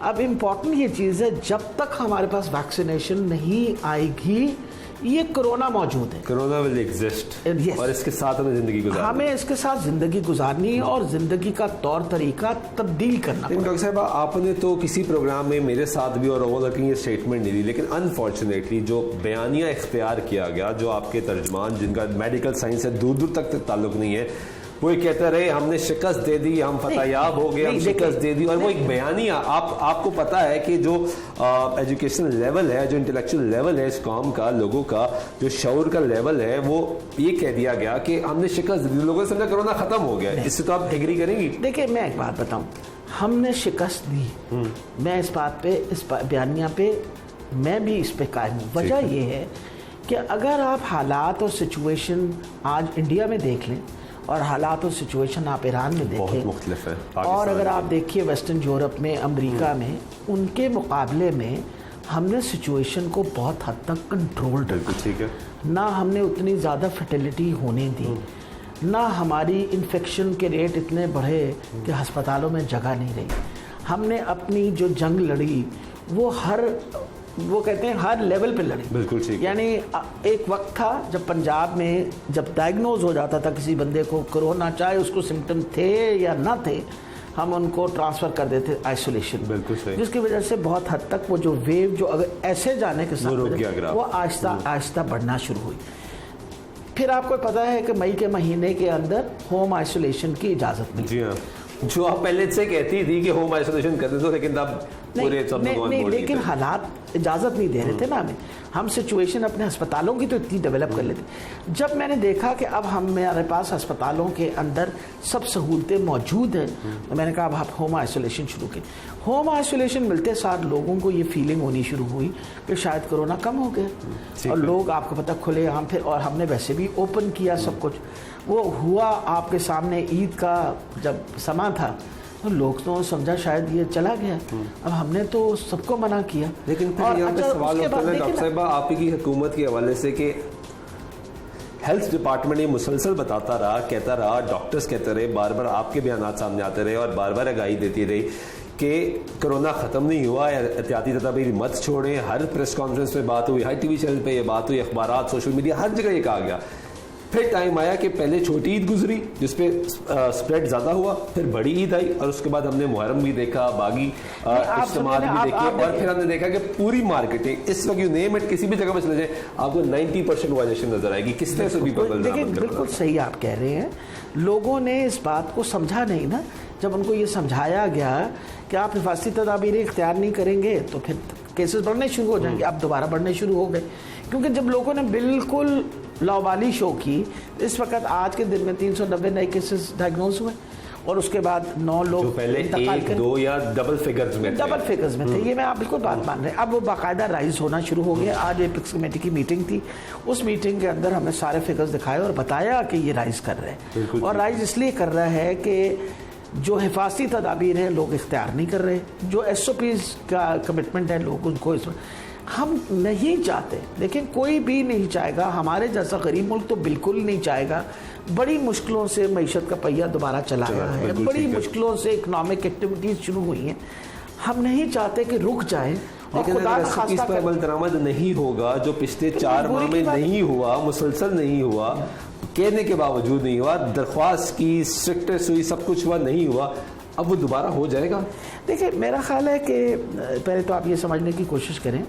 अब इम्पॉर्टेंट ये चीज़ है, जब तक हमारे पास वैक्सीनेशन नहीं आएगी ये कोरोना मौजूद है। कोरोना विल एग्जिस्ट और इसके साथ हमें जिंदगी गुजारनी, हमें इसके साथ जिंदगी गुजारनी है और जिंदगी का तौर तरीका तब्दील करना। डॉक्टर साहब, आपने तो किसी प्रोग्राम में मेरे साथ भी और ओवरऑल की ये स्टेटमेंट नहीं दी, लेकिन अनफॉर्चुनेटली जो बयानिया इख्तियार किया गया, जो आपके तर्जमान जिनका मेडिकल साइंस से दूर दूर तक ताल्लुक नहीं है, वो कहते रहे हमने शिकस्त दे दी, हम फतहयाब हो गए, हम शिकस्त दे दी। और वो एक बयानिया, आपको पता है कि जो एजुकेशन लेवल है, जो इंटेलेक्चुअल लेवल है इस कौम का, लोगों का जो शऊर का लेवल है, वो ये कह दिया गया कि हमने शिकस्त दे दी, लोगों ने समझा कोरोना खत्म हो गया। इससे तो आप एग्री करेंगी? देखिए, मैं एक बात बताऊं, हमने शिकस्त दी, मैं इस बात पे, इस बयानिया पे मैं भी इस पे कायम हूँ। वजह ये है कि अगर आप हालात और सिचुएशन आज इंडिया में देख लें और हालात और सिचुएशन आप ईरान में देखें, बहुत मुख्तलिफ है, और अगर आप देखिए वेस्टर्न यूरोप में, अमेरिका में, उनके मुकाबले में हमने सिचुएशन को बहुत हद तक कंट्रोल रखा। ठीक है। ना हमने उतनी ज़्यादा फर्टिलिटी होने दी, ना हमारी इन्फेक्शन के रेट इतने बढ़े कि अस्पतालों में जगह नहीं रही। हमने अपनी जो जंग लड़ी वो कहते हैं हर लेवल पे लड़ी। बिल्कुल ठीक। यानी एक वक्त था जब पंजाब में जब डायग्नोज हो जाता था किसी बंदे को कोरोना, चाहे उसको सिम्टम थे या ना थे, हम उनको ट्रांसफ़र कर देते आइसोलेशन। बिल्कुल सही। जिसकी वजह से बहुत हद तक वो जो वेव जो अगर ऐसे जाने के साथ वो आहिस्ता आहिस्ता बढ़ना शुरू हुई। फिर आपको पता है कि मई के महीने के अंदर होम आइसोलेशन की इजाज़त मिली। जी हाँ, जो आप पहले से कहती थी कि होम आइसोलेशन कर दे दो, लेकिन तब पूरे सब नहीं, लेकिन हालात इजाज़त नहीं दे रहे थे ना हम सिचुएशन अपने अस्पतालों की तो इतनी डेवलप कर लेते। जब मैंने देखा कि अब हमारे पास अस्पतालों के अंदर सब सहूलतें मौजूद हैं, तो मैंने कहा अब आप होम आइसोलेशन शुरू करें। होम आइसोलेशन मिलते साथ लोगों को ये फीलिंग होनी शुरू हुई कि शायद कोरोना कम हो गया, और लोग आपको पता खुले आम फिर, और हमने वैसे भी ओपन किया सब कुछ। वो हुआ आपके सामने, ईद का जब समा था तो लोग तो समझा शायद ये चला गया। अब हमने तो सबको मना किया। लेकिन फिर यहाँ पे सवाल उठता है डॉक्टर साहब आप ही की हुकूमत के हवाले से कि हेल्थ डिपार्टमेंट ये मुसलसल बताता रहा, कहता रहा, डॉक्टर्स कहते रहे, बार बार आपके बयान सामने आते रहे और बार बार आगाही देती रही कि कोरोना ख़त्म नहीं हुआ, एहतियाती तदाबीर मत छोड़ें। हर प्रेस कॉन्फ्रेंस में बात हुई, हर टीवी चैनल पे ये बात हुई, अखबारात, सोशल मीडिया, हर जगह ये कहा गया। फिर टाइम आया कि पहले छोटी ईद गुजरी जिसपे स्प्रेड ज्यादा हुआ, फिर बड़ी ईद आई और उसके बाद हमने मुहर्रम भी देखा, बागी इज्तिमात भी देखे और फिर हमने देखा कि पूरी मार्केटिंग इस वक्त यू नेम इट किसी भी जगह पर चले जाए आपको 90% वायलेशन नजर आएगी। किस तरह से देखिए बिल्कुल सही आप कह रहे हैं, लोगों ने इस बात को समझा नहीं ना। जब उनको ये समझाया गया कि आप हिफाजती तदाबीरें इख्तियार नहीं करेंगे तो फिर केसेस बढ़ने शुरू हो जाएंगे, अब दोबारा बढ़ने शुरू हो गए। क्योंकि जब लोगों ने बिल्कुल लावाली शो की, इस वक्त आज के दिन में 390 नए केसेस डायग्नोज हुए और उसके बाद 9 लोग पहले 1, 2 या डबल फिगर्स में थे। ये मैं आप बिल्कुल बात मान रहे हैं। अब वो बाकायदा राइज होना शुरू हो गया। आज एपिक्स कमेटी की मीटिंग थी, उस मीटिंग के अंदर हमने सारे फिगर्स दिखाए और बताया कि ये राइज कर रहे हैं और राइज इसलिए कर रहा है कि जो हिफाजती तदाबीर हैं लोग इख्तियार नहीं कर रहे, जो SOPs का कमिटमेंट है लोग उनको हम नहीं चाहते। लेकिन कोई भी नहीं चाहेगा, हमारे जैसा गरीब मुल्क तो बिल्कुल नहीं चाहेगा। बड़ी मुश्किलों से मईशत का पहिया दोबारा चलाया है, बड़ी मुश्किलों से इकोनॉमिक एक्टिविटीज शुरू हुई हैं, हम नहीं चाहते कि रुक जाए। लेकिन अगर SOPs पर अमल दरामद नहीं होगा, जो पिछले 4 माह में नहीं हुआ, मुसलसल नहीं हुआ, कहने के बावजूद नहीं हुआ, दरख्वास्त की स्ट्रिक्टेस्ट हुई, सब कुछ हुआ, नहीं हुआ, अब वो दोबारा हो जाएगा। देखिए मेरा ख्याल है कि पहले तो आप ये समझने की कोशिश करें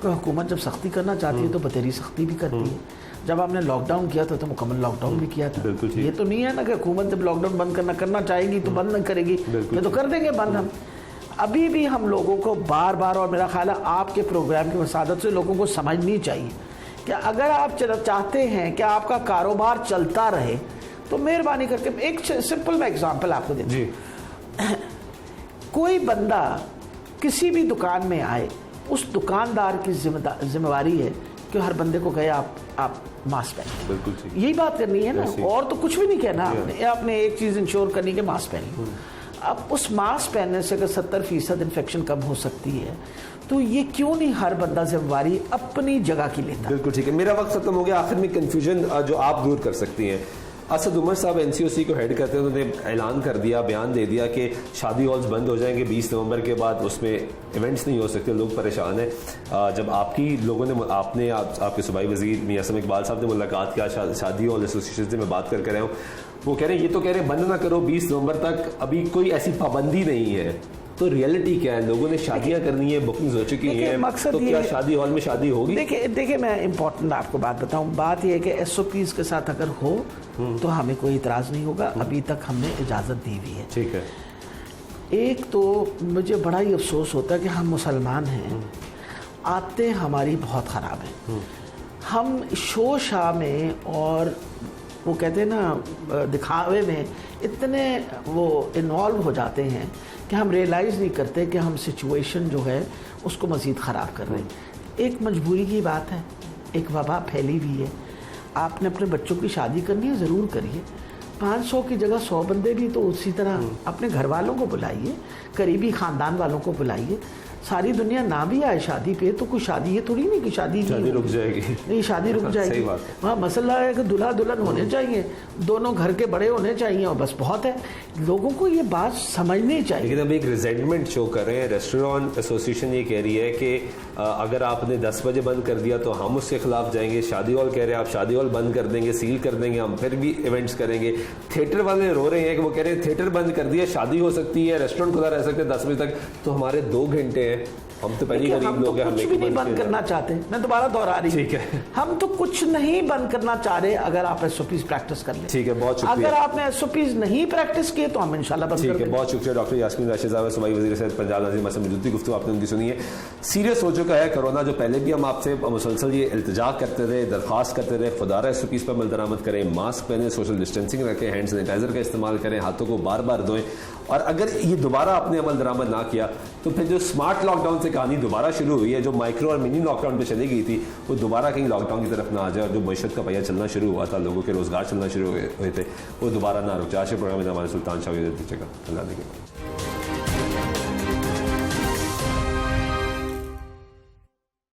कि हुकूमत जब सख्ती करना चाहती है तो बतेरी सख्ती भी करती है। जब आपने लॉकडाउन किया था तो मुकम्मल लॉकडाउन भी किया था। ये तो नहीं है ना कि हुकूमत जब लॉकडाउन बंद करना चाहेगी तो बंद न करेगी, तो कर देंगे बंद। हम अभी भी हम लोगों को बार बार, और मेरा ख्याल है आपके प्रोग्राम की वसादत से लोगों को समझनी चाहिए कि अगर आप चाहते हैं कि आपका कारोबार चलता रहे तो मेहरबानी करके एक सिंपल मैं एग्जांपल आपको देता हूं। कोई बंदा किसी भी दुकान में आए, उस दुकानदार की जिम्मेवारी है कि हर बंदे को कहे आप मास्क पहने। बिल्कुल यही बात करनी है ना, और तो कुछ भी नहीं कहना आपने एक चीज इंश्योर करनी कि मास्क पहनी। अब उस मास्क पहनने से अगर 70% इन्फेक्शन कम हो सकती है तो ये क्यों नहीं हर बंदा जिम्मेवारी अपनी जगह की लेता। बिल्कुल ठीक है, मेरा वक्त खत्म हो गया। आखिर में कंफ्यूजन जो आप दूर कर सकती हैं, असद उमर साहब NCOC को हेड करते हैं, उन्होंने ऐलान कर दिया, बयान दे दिया कि शादी हॉल्स बंद हो जाएंगे 20 नवंबर के बाद, उसमें इवेंट्स नहीं हो सकते, लोग परेशान हैं। जब आपकी लोगों ने आपके सूबाई वजीर मियां असम इकबाल साहब ने मुलाकात किया, शादी हॉल एसोसिएशन से मैं बात करके रहा हूँ, वो कह रहे हैं ये तो कह रहे हैं बंद ना करो 20 नवंबर तक, अभी कोई ऐसी पाबंदी नहीं है। तो रियलिटी क्या है? लोगों ने शादियां करनी है, बुकिंग्स हो चुकी हैं, मकसद तो क्या शादी हॉल में शादी होगी? देखिए मैं इंपॉर्टेंट आपको बात बताऊं, बात यह है कि SOPs के साथ अगर हो तो हमें कोई इतराज नहीं होगा। अभी तक हमने इजाजत दी हुई है। ठीक है। एक तो मुझे बड़ा ही अफसोस होता है कि हम मुसलमान हैं, आते हमारी बहुत ख़राब है। हम शो शाह में और वो कहते हैं ना दिखावे में इतने वो इन्वॉल्व हो जाते हैं कि हम रियलाइज़ नहीं करते कि हम सिचुएशन जो है उसको मज़ीद ख़राब कर रहे हैं। एक मजबूरी की बात है, एक वबा फैली हुई है, आपने अपने बच्चों की शादी करनी है ज़रूर करिए, 500 की जगह 100 बंदे भी तो उसी तरह अपने घर वालों को बुलाइए, करीबी ख़ानदान वालों को बुलाइए। सारी दुनिया ना भी आए शादी पे तो कोई शादी ये थोड़ी नहीं कि शादी रुक जाएगी, नहीं शादी रुक जाएगी। वहाँ मसला है कि दूल्हा दुल्हन होने चाहिए, दोनों घर के बड़े होने चाहिए और बस बहुत है। लोगों को ये बात समझनी चाहिए। लेकिन अब एक रिजेंटमेंट शो कर रहे हैं, रेस्टोरेंट एसोसिएशन ये कह रही है कि अगर आपने 10 बजे बंद कर दिया तो हम उसके खिलाफ जाएंगे। शादी हॉल कह रहे हैं आप शादी हॉल बंद कर देंगे, सील कर देंगे, हम फिर भी इवेंट्स करेंगे। थिएटर वाले रो रहे हैं कि वो कह रहे हैं थिएटर बंद कर दिया, शादी हो सकती है, रेस्टोरेंट खुला रह सकते हैं 10 बजे तक, तो हमारे 2 घंटे हैं, हम तो पहले गरीब लोग हैं, हम कुछ भी नहीं बंद करना चाहते। मैं दोबारा दोहरा रही हूं, ठीक है, हम तो कुछ नहीं बंद करना चाह रहे अगर आप SOPs प्रैक्टिस कर लें। ठीक है, बहुत शुक्रिया। अगर आपने SOPs नहीं प्रैक्टिस किए तो हम इंशाल्लाह बंद कर देंगे। बहुत शुक्रिया डॉक्टर यास्मीन राशिद साहब, सूबाई वज़ीर सेहत पंजाब, नाज़िम मौजूद थी, गुफ्तगू आपने उनकी सुनी है। सीरियस हो चुका है कोरोना, जो पहले भी हम आपसे मुसलसल ये इल्तिजा करते रहे, दरख्वास्त करते रहे, खुदारा SOPs पर अमल दरामद करें, मास्क पहने, सोशल डिस्टेंसिंग रखें, हैंड सैनिटाइजर का इस्तेमाल करें, हाथों को बार बार धोएं। और अगर ये दोबारा आपने अमल दरामद ना किया तो फिर जो स्मार्ट लॉकडाउन से कहानी दोबारा शुरू हुई है, जो माइक्रो और मिनी लॉकडाउन पे चली गई थी, वो दोबारा कहीं लॉकडाउन की तरफ ना आ जाए और जो मईशत का पहिया चलना शुरू हुआ था, लोगों के रोजगार चलना शुरू हुए थे, वो दोबारा ना रुक जाए। प्रोग्राम में हमारे सुल्तान शाह अल्लाह देखे।